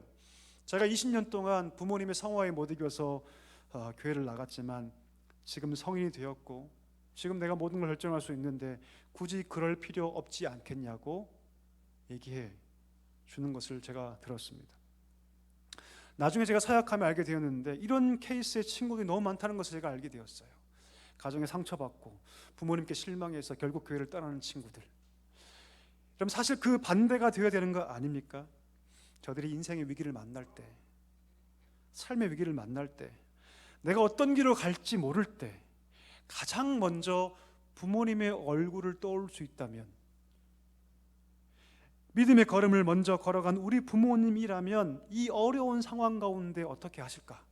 제가 20년 동안 부모님의 성화에 못 이겨서 교회를 나갔지만 지금 성인이 되었고 지금 내가 모든 걸 결정할 수 있는데 굳이 그럴 필요 없지 않겠냐고 얘기해 주는 것을 제가 들었습니다. 나중에 제가 사역하며 알게 되었는데 이런 케이스의 친구들이 너무 많다는 것을 제가 알게 되었어요. 가정에 상처받고 부모님께 실망해서 결국 교회를 떠나는 친구들. 그럼 사실 그 반대가 되어야 되는 거 아닙니까? 저들이 인생의 위기를 만날 때, 삶의 위기를 만날 때, 내가 어떤 길로 갈지 모를 때 가장 먼저 부모님의 얼굴을 떠올 수 있다면, 믿음의 걸음을 먼저 걸어간 우리 부모님이라면 이 어려운 상황 가운데 어떻게 하실까?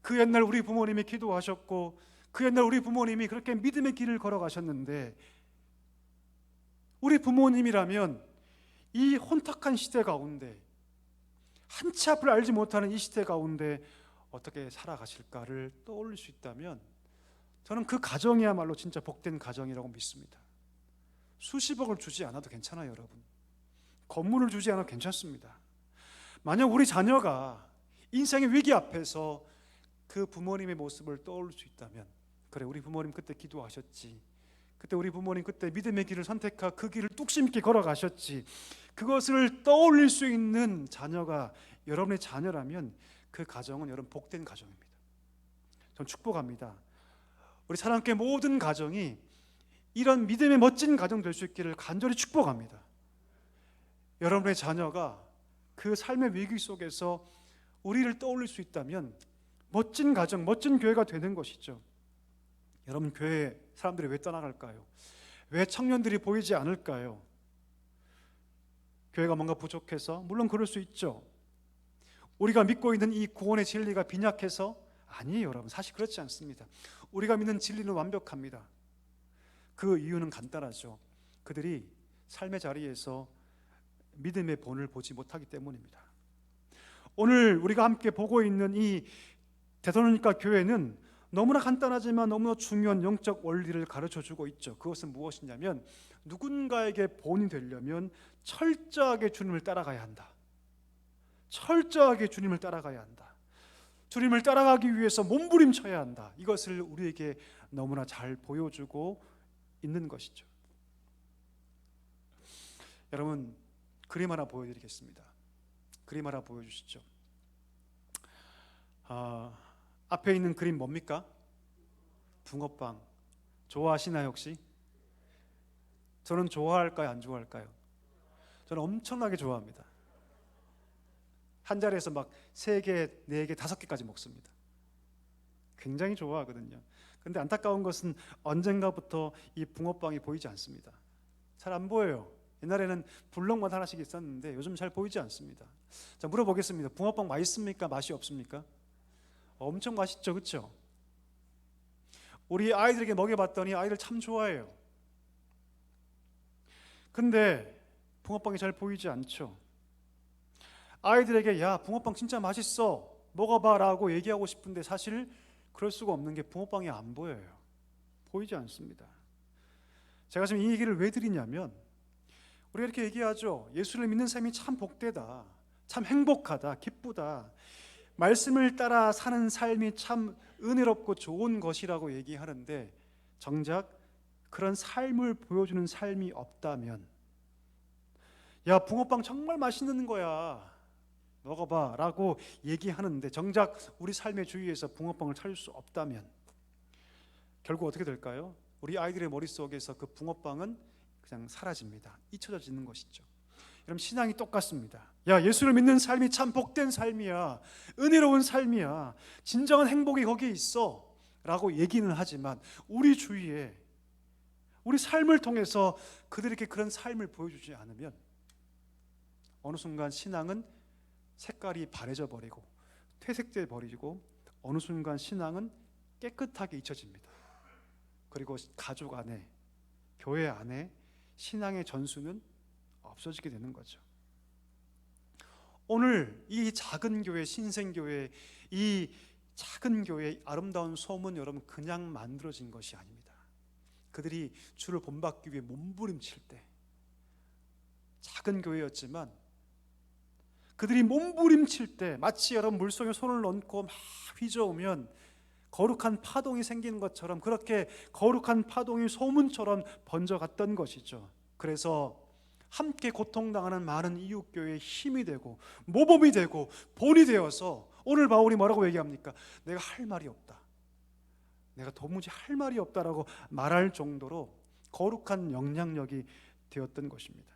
그 옛날 우리 부모님이 기도하셨고 그 옛날 우리 부모님이 그렇게 믿음의 길을 걸어가셨는데 우리 부모님이라면 이 혼탁한 시대 가운데, 한치 앞을 알지 못하는 이 시대 가운데 어떻게 살아가실까를 떠올릴 수 있다면 저는 그 가정이야말로 진짜 복된 가정이라고 믿습니다. 수십억을 주지 않아도 괜찮아요, 여러분. 건물을 주지 않아도 괜찮습니다. 만약 우리 자녀가 인생의 위기 앞에서 그 부모님의 모습을 떠올릴 수 있다면, 그래 우리 부모님 그때 기도하셨지, 그때 우리 부모님 그때 믿음의 길을 선택하고 그 길을 뚝심있게 걸어가셨지, 그것을 떠올릴 수 있는 자녀가 여러분의 자녀라면 그 가정은 여러분 복된 가정입니다. 전 축복합니다. 우리 사랑교회 모든 가정이 이런 믿음의 멋진 가정 될 수 있기를 간절히 축복합니다. 여러분의 자녀가 그 삶의 위기 속에서 우리를 떠올릴 수 있다면 멋진 가정, 멋진 교회가 되는 것이죠. 여러분, 교회 사람들이 왜 떠나갈까요? 왜 청년들이 보이지 않을까요? 교회가 뭔가 부족해서? 물론 그럴 수 있죠. 우리가 믿고 있는 이 구원의 진리가 빈약해서? 아니에요, 여러분. 사실 그렇지 않습니다. 우리가 믿는 진리는 완벽합니다. 그 이유는 간단하죠. 그들이 삶의 자리에서 믿음의 본을 보지 못하기 때문입니다. 오늘 우리가 함께 보고 있는 이 데살로니가 교회는 너무나 간단하지만 너무나 중요한 영적 원리를 가르쳐주고 있죠. 그것은 무엇이냐면 누군가에게 본이 되려면 철저하게 주님을 따라가야 한다. 철저하게 주님을 따라가야 한다. 주님을 따라가기 위해서 몸부림쳐야 한다. 이것을 우리에게 너무나 잘 보여주고 있는 것이죠. 여러분, 그림 하나 보여드리겠습니다. 그림 하나 보여주시죠. 앞에 있는 그림 뭡니까? 붕어빵. 좋아하시나요 혹시? 저는 좋아할까요, 안 좋아할까요? 저는 엄청나게 좋아합니다. 한 자리에서 막 3개, 4개, 5개까지 먹습니다. 굉장히 좋아하거든요. 근데 안타까운 것은 언젠가부터 이 붕어빵이 보이지 않습니다. 잘 안 보여요. 옛날에는 블럭마다 하나씩 있었는데 요즘 잘 보이지 않습니다. 자, 물어보겠습니다. 붕어빵 맛있습니까? 맛이 없습니까? 엄청 맛있죠, 그렇죠? 우리 아이들에게 먹여봤더니 아이들 참 좋아해요. 근데 붕어빵이 잘 보이지 않죠. 아이들에게 야, 붕어빵 진짜 맛있어, 먹어봐 라고 얘기하고 싶은데 사실 그럴 수가 없는 게 붕어빵이 안 보여요. 보이지 않습니다. 제가 지금 이 얘기를 왜 드리냐면 우리가 이렇게 얘기하죠. 예수를 믿는 삶이 참 복되다, 참 행복하다, 기쁘다, 말씀을 따라 사는 삶이 참 은혜롭고 좋은 것이라고 얘기하는데 정작 그런 삶을 보여주는 삶이 없다면, 야, 붕어빵 정말 맛있는 거야, 먹어봐 라고 얘기하는데 정작 우리 삶의 주위에서 붕어빵을 찾을 수 없다면 결국 어떻게 될까요? 우리 아이들의 머릿속에서 그 붕어빵은 그냥 사라집니다. 잊혀지는 것이죠. 여러분, 신앙이 똑같습니다. 야, 예수를 믿는 삶이 참 복된 삶이야, 은혜로운 삶이야, 진정한 행복이 거기에 있어 라고 얘기는 하지만 우리 주위에 우리 삶을 통해서 그들에게 그런 삶을 보여주지 않으면 어느 순간 신앙은 색깔이 바래져 버리고 퇴색돼 버리고 어느 순간 신앙은 깨끗하게 잊혀집니다. 그리고 가족 안에, 교회 안에 신앙의 전수는 없어지게 되는 거죠. 오늘 이 작은 교회, 신생교회, 이 작은 교회의 아름다운 소문, 여러분, 그냥 만들어진 것이 아닙니다. 그들이 주를 본받기 위해 몸부림칠 때 작은 교회였지만 그들이 몸부림칠 때 마치 여러분 물속에 손을 넣고 막 휘저으면 거룩한 파동이 생기는 것처럼 그렇게 거룩한 파동이 소문처럼 번져갔던 것이죠. 그래서 함께 고통당하는 많은 이웃교회의 힘이 되고 모범이 되고 본이 되어서 오늘 바울이 뭐라고 얘기합니까? 내가 할 말이 없다, 내가 도무지 할 말이 없다라고 말할 정도로 거룩한 영향력이 되었던 것입니다.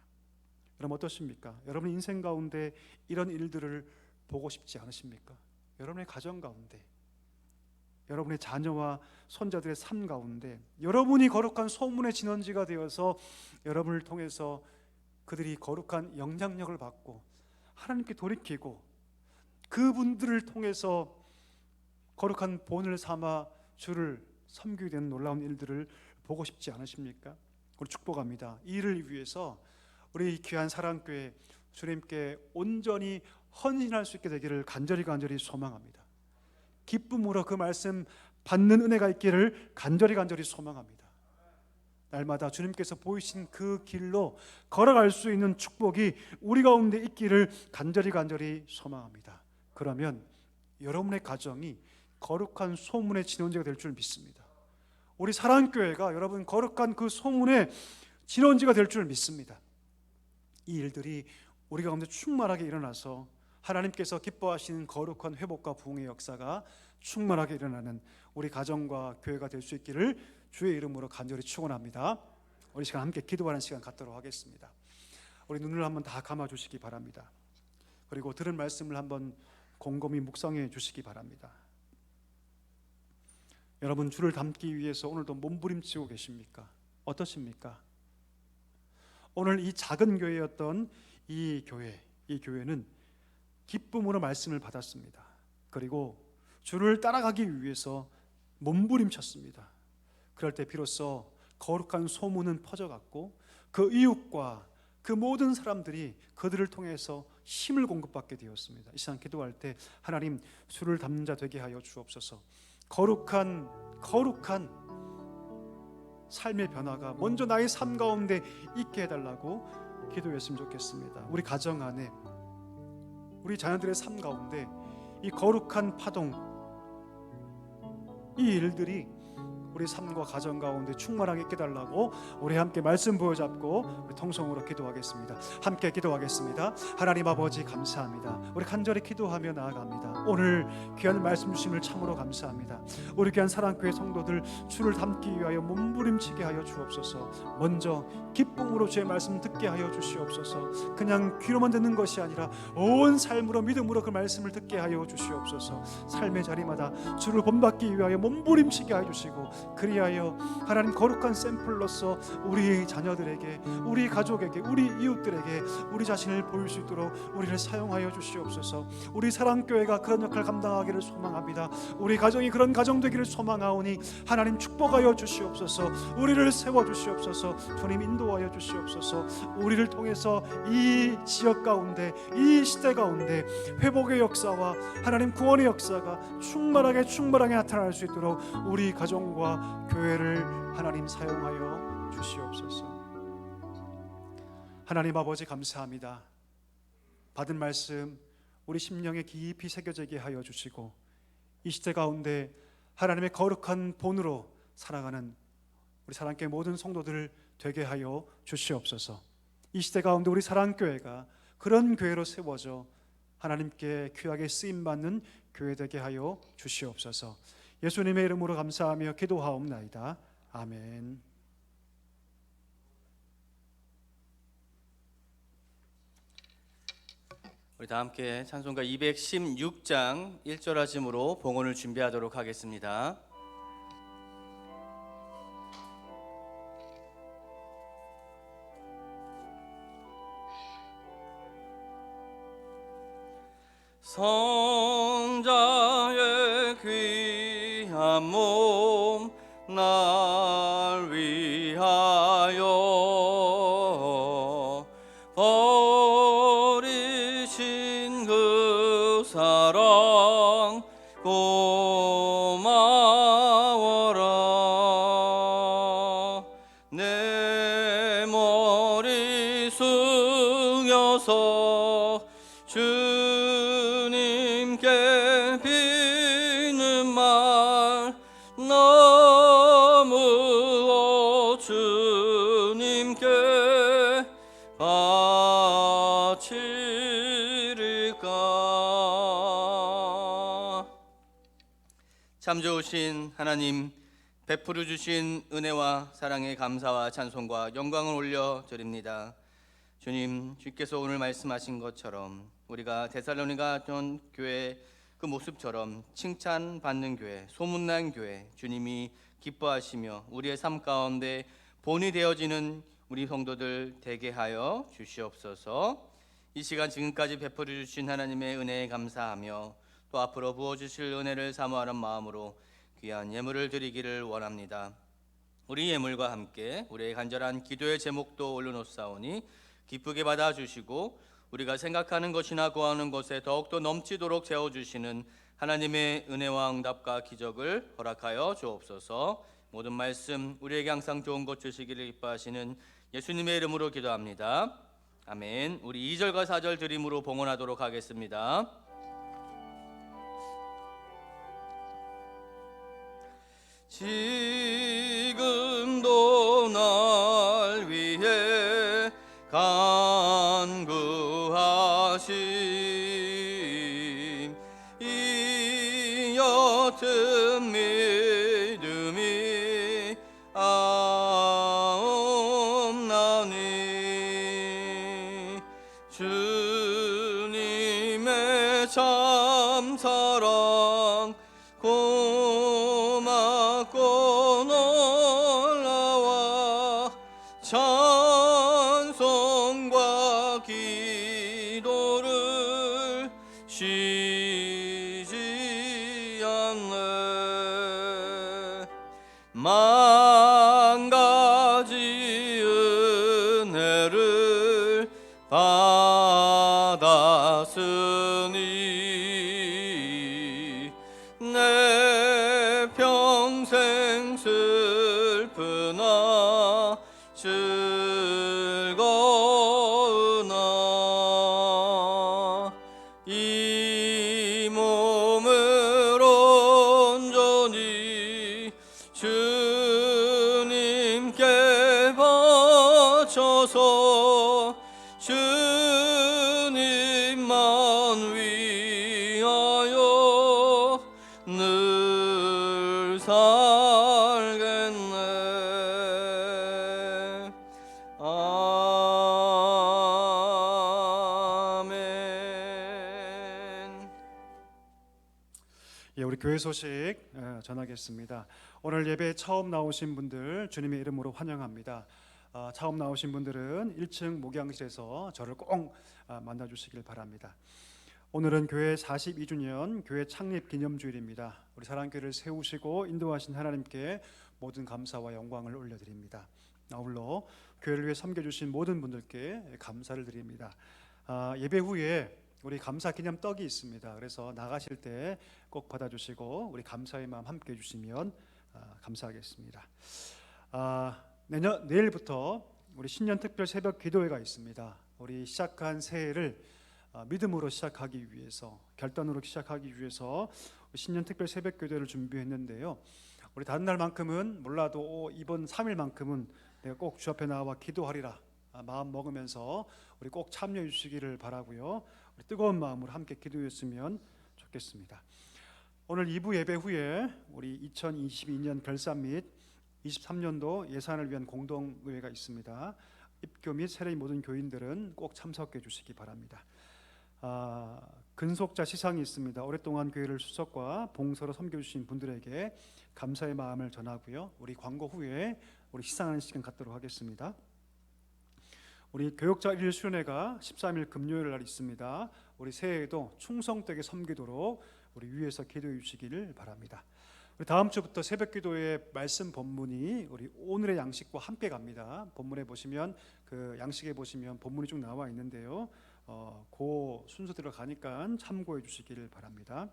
여러분 어떻습니까? 여러분 인생 가운데 이런 일들을 보고 싶지 않으십니까? 여러분의 가정 가운데, 여러분의 자녀와 손자들의 삶 가운데 여러분이 거룩한 소문의 진원지가 되어서 여러분을 통해서 그들이 거룩한 영향력을 받고 하나님께 돌이키고 그분들을 통해서 거룩한 본을 삼아 주를 섬기게 되는 놀라운 일들을 보고 싶지 않으십니까? 우리 축복합니다. 이 일을 위해서 우리 귀한 사랑교회 주님께 온전히 헌신할 수 있게 되기를 간절히 소망합니다. 기쁨으로 그 말씀 받는 은혜가 있기를 간절히 소망합니다. 날마다 주님께서 보이신 그 길로 걸어갈 수 있는 축복이 우리 가운데 있기를 간절히 소망합니다. 그러면 여러분의 가정이 거룩한 소문의 진원지가 될 줄 믿습니다. 우리 사랑교회가 여러분 거룩한 그 소문의 진원지가 될 줄 믿습니다. 이 일들이 우리 가운데 충만하게 일어나서 하나님께서 기뻐하시는 거룩한 회복과 부흥의 역사가 충만하게 일어나는 우리 가정과 교회가 될 수 있기를 주의 이름으로 간절히 축원합니다. 우리 시간 함께 기도하는 시간 갖도록 하겠습니다. 우리 눈을 한번 다 감아주시기 바랍니다. 그리고 들은 말씀을 한번 곰곰이 묵상해 주시기 바랍니다. 여러분, 주를 닮기 위해서 오늘도 몸부림치고 계십니까? 어떠십니까? 오늘 이 작은 교회였던 이 교회는 기쁨으로 말씀을 받았습니다. 그리고 주를 따라가기 위해서 몸부림쳤습니다. 그럴 때 비로소 거룩한 소문은 퍼져갔고 그 이웃과 그 모든 사람들이 그들을 통해서 힘을 공급받게 되었습니다. 이 시간 기도할 때 하나님, 주를 닮는 자 되게 하여 주옵소서. 거룩한 삶의 변화가 먼저 나의 삶 가운데 있게 해달라고 기도했으면 좋겠습니다. 우리 가정 안에, 우리 자녀들의 삶 가운데 이 거룩한 파동, 이 일들이 우리 삶과 가정 가운데 충만하게 있게 해달라고 우리 함께 말씀 보여잡고 우리 통성으로 기도하겠습니다. 함께 기도하겠습니다. 하나님 아버지 감사합니다. 우리 간절히 기도하며 나아갑니다. 오늘 귀한 말씀 주심을 참으로 감사합니다. 우리 귀한 사랑교회 성도들 주를 닮기 위하여 몸부림치게 하여 주옵소서. 먼저 기쁨으로 주의 말씀 듣게 하여 주시옵소서. 그냥 귀로만 듣는 것이 아니라 온 삶으로 믿음으로 그 말씀을 듣게 하여 주시옵소서. 삶의 자리마다 주를 본받기 위하여 몸부림치게 하여 주시고, 그리하여 하나님 거룩한 샘플로서 우리 자녀들에게, 우리 가족에게, 우리 이웃들에게 우리 자신을 보일 수 있도록 우리를 사용하여 주시옵소서. 우리 사랑교회가 그런 역할을 감당하기를 소망합니다. 우리 가정이 그런 가정 되기를 소망하오니 하나님 축복하여 주시옵소서. 우리를 세워주시옵소서. 주님 인도하여 주시옵소서. 우리를 통해서 이 지역 가운데, 이 시대 가운데 회복의 역사와 하나님 구원의 역사가 충만하게 나타날 수 있도록 우리 가정과 교회를 하나님 사용하여 주시옵소서. 하나님 아버지 감사합니다. 받은 말씀 우리 심령에 깊이 새겨지게 하여 주시고, 이 시대 가운데 하나님의 거룩한 본으로 살아가는 우리 사랑교회 모든 성도들 되게 하여 주시옵소서. 이 시대 가운데 우리 사랑교회가 그런 교회로 세워져 하나님께 귀하게 쓰임받는 교회 되게 하여 주시옵소서. 예수님의 이름으로 감사하며 기도하옵나이다. 아멘. 우리 다 함께 찬송가 216장 1절 하심으로 봉헌을 준비하도록 하겠습니다. 성자의 귀한 몸 날 위하여 버리신 그 사랑 고마워라. 내 머리 숙여서 주님께 비는 말 너무 주님께 바치리까. 참 좋으신 하나님, 베풀어 주신 은혜와 사랑의 감사와 찬송과 영광을 올려드립니다. 주님, 주께서 오늘 말씀하신 것처럼 우리가 데살로니가 전 교회 그 모습처럼 칭찬받는 교회, 소문난 교회, 주님이 기뻐하시며 우리의 삶 가운데 본이 되어지는 우리 성도들 되게 하여 주시옵소서. 이 시간 지금까지 베풀어 주신 하나님의 은혜에 감사하며 또 앞으로 부어주실 은혜를 사모하는 마음으로 귀한 예물을 드리기를 원합니다. 우리 예물과 함께 우리의 간절한 기도의 제목도 올려놓사오니 기쁘게 받아주시고 우리가 생각하는 것이나 구하는 것에 더욱더 넘치도록 채워주시는 하나님의 은혜와 응답과 기적을 허락하여 주옵소서. 모든 말씀 우리에게 항상 좋은 것 주시기를 기뻐하시는 예수님의 이름으로 기도합니다. 아멘. 우리 2절과 4절 드림으로 봉헌하도록 하겠습니다. 지금도 날 위해 간구하심 이 옅은 믿음이 아옵나니 주님의 참 사랑 고맙고 놀라와 찬송과 기도를 쉬지 않네 만 가지 은혜를 받았으니 내 평생 슬프나 즐거우나 이 몸을 온전히 주님께 바쳐서 주님만 위하여 늘 살겠네 아멘. 예, 우리 교회 소식 전하겠습니다. 오늘 예배에 처음 나오신 분들 주님의 이름으로 환영합니다. 처음 나오신 분들은 1층 목양실에서 저를 꼭 만나주시길 바랍니다. 오늘은 교회 42주년 교회 창립 기념주일입니다. 우리 사랑교회를 세우시고 인도하신 하나님께 모든 감사와 영광을 올려드립니다. 아울러 교회를 위해 섬겨주신 모든 분들께 감사를 드립니다. 예배 후에 우리 감사 기념 떡이 있습니다. 그래서 나가실 때 꼭 받아주시고 우리 감사의 마음 함께 해주시면 감사하겠습니다. 내일부터 우리 신년 특별 새벽 기도회가 있습니다. 우리 시작한 새해를 믿음으로 시작하기 위해서, 결단으로 시작하기 위해서 신년 특별 새벽 기도회를 준비했는데요. 우리 다른 날만큼은 몰라도 이번 3일만큼은 내가 꼭 주 앞에 나와 기도하리라 마음 먹으면서 우리 꼭 참여해 주시기를 바라고요. 우리 뜨거운 마음으로 함께 기도했으면 좋겠습니다. 오늘 2부 예배 후에 우리 2022년 결산 및 23년도 예산을 위한 공동의회가 있습니다. 입교 및 세례 모든 교인들은 꼭 참석해 주시기 바랍니다. 근속자 시상이 있습니다. 오랫동안 교회를 수석과 봉사로 섬겨주신 분들에게 감사의 마음을 전하고요. 우리 광고 후에 우리 시상하는 시간 갖도록 하겠습니다. 우리 교역자 1일 수련회가 13일 금요일 날 있습니다. 우리 새해에도 충성되게 섬기도록 우리 위에서 기도해 주시기를 바랍니다. 우리 다음 주부터 새벽 기도의 말씀 본문이 우리 오늘의 양식과 함께 갑니다. 본문에 보시면 그 양식에 보시면 본문이 쭉 나와 있는데요. 그 순서대로 가니까 참고해 주시기를 바랍니다.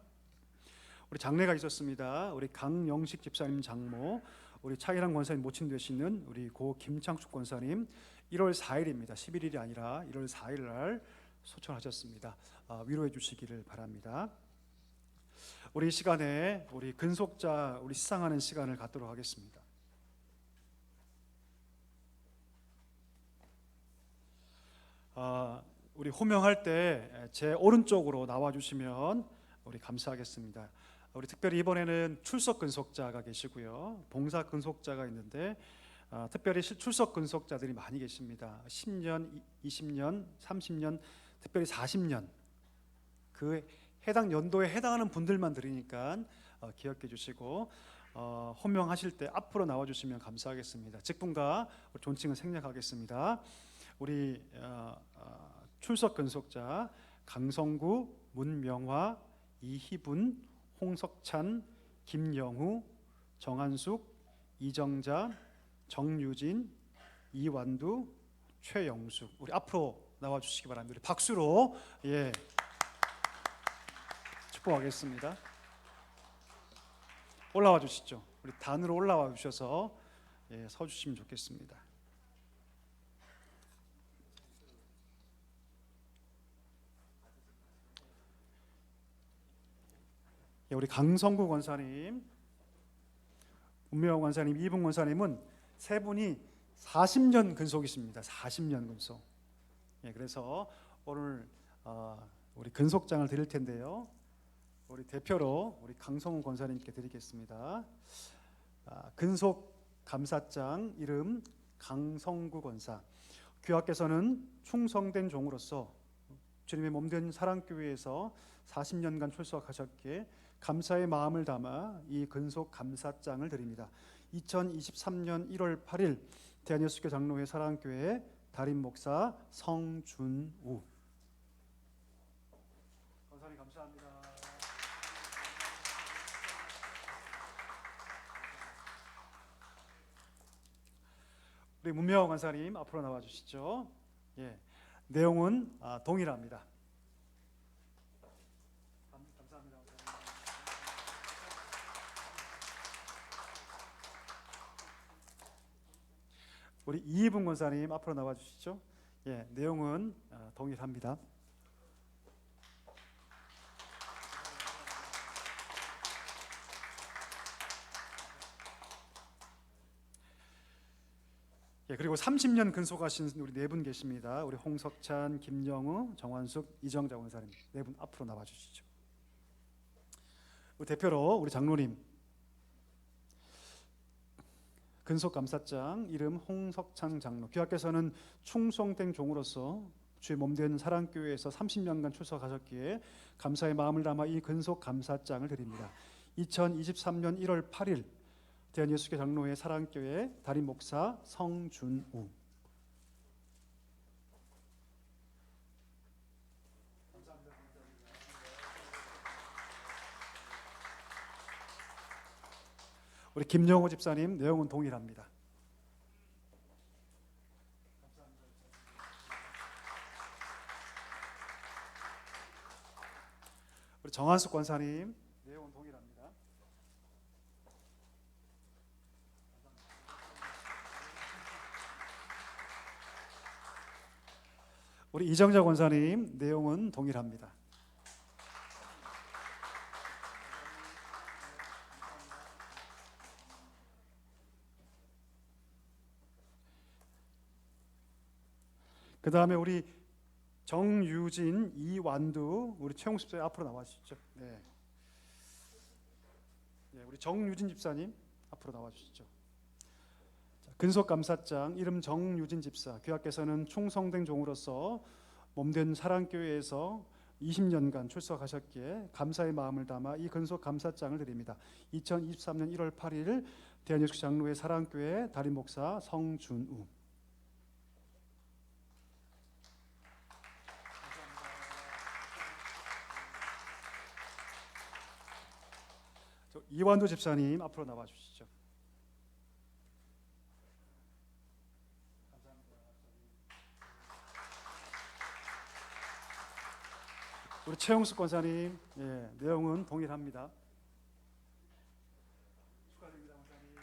우리 장례가 있었습니다. 우리 강영식 집사님 장모, 우리 차기랑 권사님 모친 되시는 우리 고 김창숙 권사님 1월 4일입니다. 11일이 아니라 1월 4일 날 소천하셨습니다. 위로해 주시기를 바랍니다. 우리 이 시간에 우리 근속자 우리 시상하는 시간을 갖도록 하겠습니다. 우리 호명할 때 제 오른쪽으로 나와 주시면 우리 감사하겠습니다. 우리 특별히 이번에는 출석 근속자가 계시고요, 봉사 근속자가 있는데 특별히 출석 근속자들이 많이 계십니다. 10년, 20년, 30년, 특별히 40년 그 해당 연도에 해당하는 분들만 드리니까 기억해 주시고 호명하실 때 앞으로 나와 주시면 감사하겠습니다. 직분과 존칭은 생략하겠습니다. 우리 출석 근속자 강성구, 문명화, 이희분, 홍석찬, 김영우, 정한숙, 이정자, 정유진, 이완두, 최영숙 우리 앞으로 나와 주시기 바랍니다. 우리 박수로 축복하겠습니다. 올라와 주시죠. 우리 단으로 올라와 주셔서 서 주시면 좋겠습니다. 우리 강성구 권사님, 문명호 권사님, 이분 권사님은 세 분이 40년 근속이십니다. 40년 근속. 예, 그래서 오늘 우리 근속장을 드릴 텐데요. 우리 대표로 우리 강성훈 권사님께 드리겠습니다. 근속 감사장 이름 강성구 권사. 귀하께서는 충성된 종으로서 주님의 몸된 사랑교회에서 40년간 출석하셨기에 감사의 마음을 담아 이 근속 감사장을 드립니다. 2023년 1월 8일 대한예수교 장로회 사랑교회 담임 목사 성준우. 권사님 감사합니다. 우리 문명호 권사님 앞으로 나와 주시죠. 예, 내용은 동일합니다. 감사합니다. 우리 이희분 권사님 앞으로 나와 주시죠. 예, 내용은 동일합니다. 예, 그리고 30년 근속하신 우리 네 분 계십니다. 우리 홍석찬, 김영우, 정환숙, 이정자 권사님 네 분 앞으로 나와 주시죠. 우리 대표로 우리 장로님 근속 감사장 이름 홍석찬 장로. 귀하께서는 충성된 종으로서 주의 몸된 사랑교회에서 30년간 출석하셨기에 감사의 마음을 담아 이 근속 감사장을 드립니다. 2023년 1월 8일 대한예수교 장로회 사랑교회 담임 목사 성준우. 우리 김영호 집사님 내용은 동일합니다. 우리 정한숙 권사님 내용은 동일합니다. 우리 이정자 권사님 내용은 동일합니다. 그 다음에 우리 정유진, 이완두, 우리 최홍 집사님 앞으로 나와주시죠. 네. 네, 우리 정유진 집사님 앞으로 나와주시죠. 근속 감사장 이름 정유진 집사. 귀하께서는 충성된 종으로서 몸된 사랑교회에서 20년간 출석하셨기에 감사의 마음을 담아 이 근속 감사장을 드립니다. 2023년 1월 8일 대한예수교 장로회 사랑교회 담임 목사 성준우. 이완도 집사님 앞으로 나와 주시죠. 우리 최용숙 권사님, 예, 내용은 동일합니다. 축하드립니다, 권사님.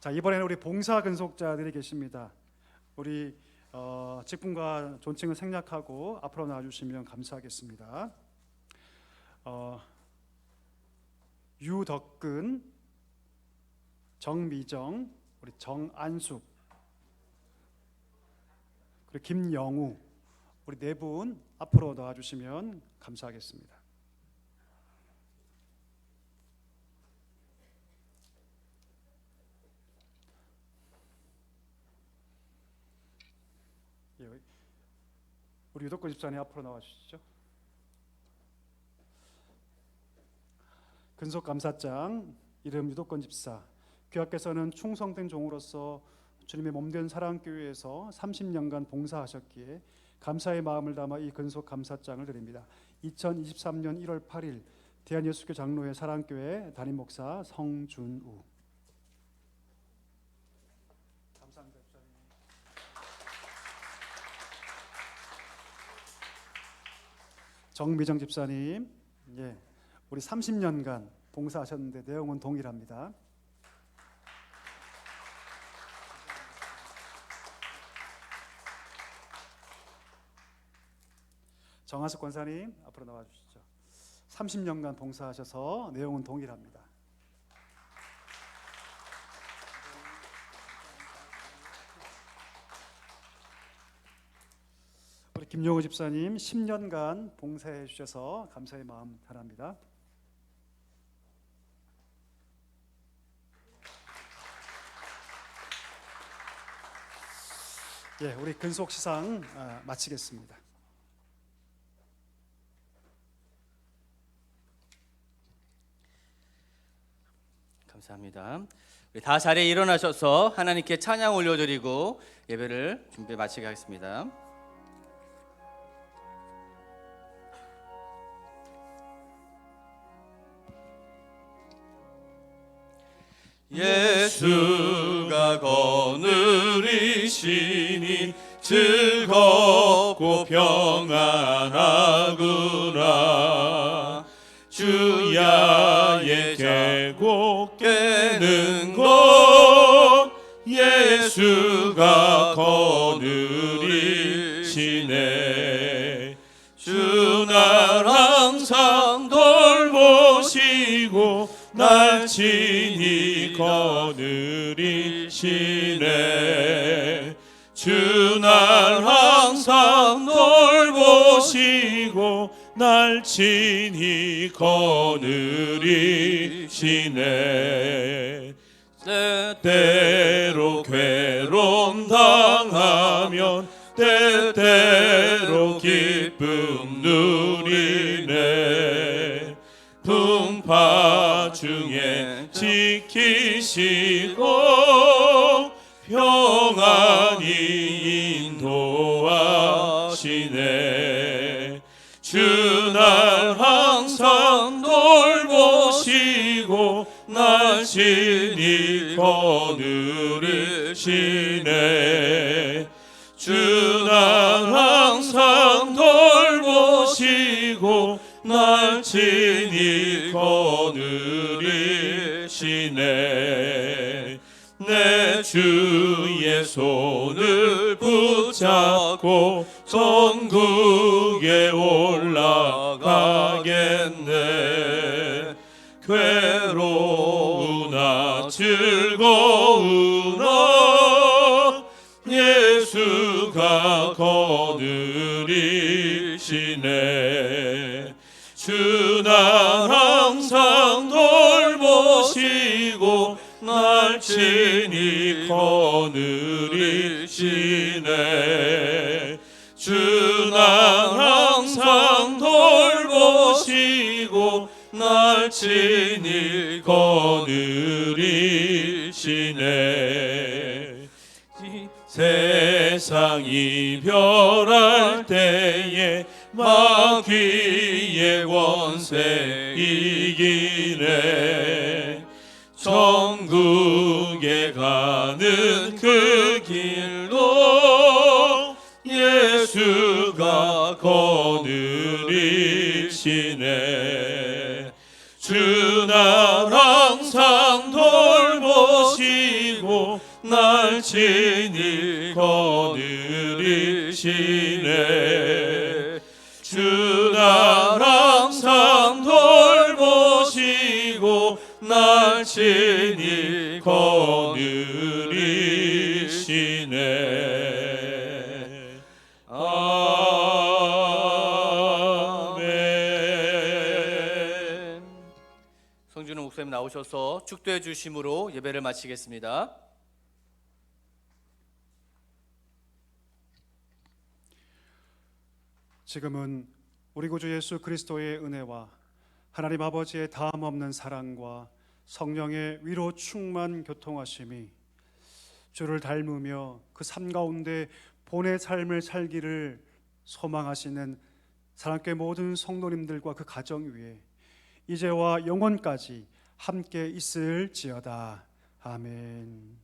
자, 이번에는 우리 봉사 근속자들이 계십니다. 우리 직분과 존칭을 생략하고 앞으로 나와주시면 감사하겠습니다. 유덕근, 정미정, 우리 정안숙, 그리고 김영우, 우리 네 분 앞으로 나와주시면 감사하겠습니다. 우리 유덕근 집사님 앞으로 나와주시죠. 근속 감사장 이름 유덕근 집사. 귀하께서는 충성된 종으로서 주님의 몸된 사랑교회에서 30년간 봉사하셨기에 감사의 마음을 담아 이 근속 감사장을 드립니다. 2023년 1월 8일 대한예수교 장로회 사랑교회 담임 목사 성준우. 감사합니다. 정미정 집사님, 예, 우리 30년간 봉사하셨는데 내용은 동일합니다. 정하숙 권사님 앞으로 나와 주시죠. 30년간 봉사하셔서 내용은 동일합니다. 우리 김용호 집사님 10년간 봉사해 주셔서 감사의 마음 전합니다. 예, 우리 근속 시상 마치겠습니다. 감사합니다. 우리 다 자리에 일어나셔서 하나님께 찬양 올려드리고 예배를 준비 마치게 하겠습니다. 예수가 거느리시니 즐겁고 평안하구나. 주야의 계곡 깨는 곳 예수가 거느리시네. 주 날 항상 돌보시고 날 친히 거느리시네. 주 날 항상 돌보시고 날 친히 거느리시네. 때때로 괴로움 당하면 때때로 기쁨 누리네. 풍파 중에 지키시고 평안히 인도하시네. 주 날 항상 돌보시고 날 친히 거느리시네. 주 날 항상 돌보시고 날 친히 거느리시네. 내 주의 손을 붙잡고 천국에 올라가겠네. 괴로우나 즐거우나 예수가 거느리시네. 주 날 항상 돌보시고 날 친히 거느리시네. 주 날 항상 돌보시고 날 친히 거느리시네. 세상 이별할 때에 마귀의 원세 이기네. 천국에 가는 그 길도 예수가 거느리시네. 주 날 항상 돌보시고 날 친히 거느리시네. 주 날 항상 돌보시고 날 친히 거느리시네. 아멘. 성준호 목사님 나오셔서 축도해 주심으로 예배를 마치겠습니다. 지금은 우리 구주 예수 그리스도의 은혜와 하나님 아버지의 다함 없는 사랑과 성령의 위로 충만 교통하심이 주를 닮으며 그 삶 가운데 본의 삶을 살기를 소망하시는 사랑교회 모든 성도님들과 그 가정 위에 이제와 영원까지 함께 있을지어다. 아멘.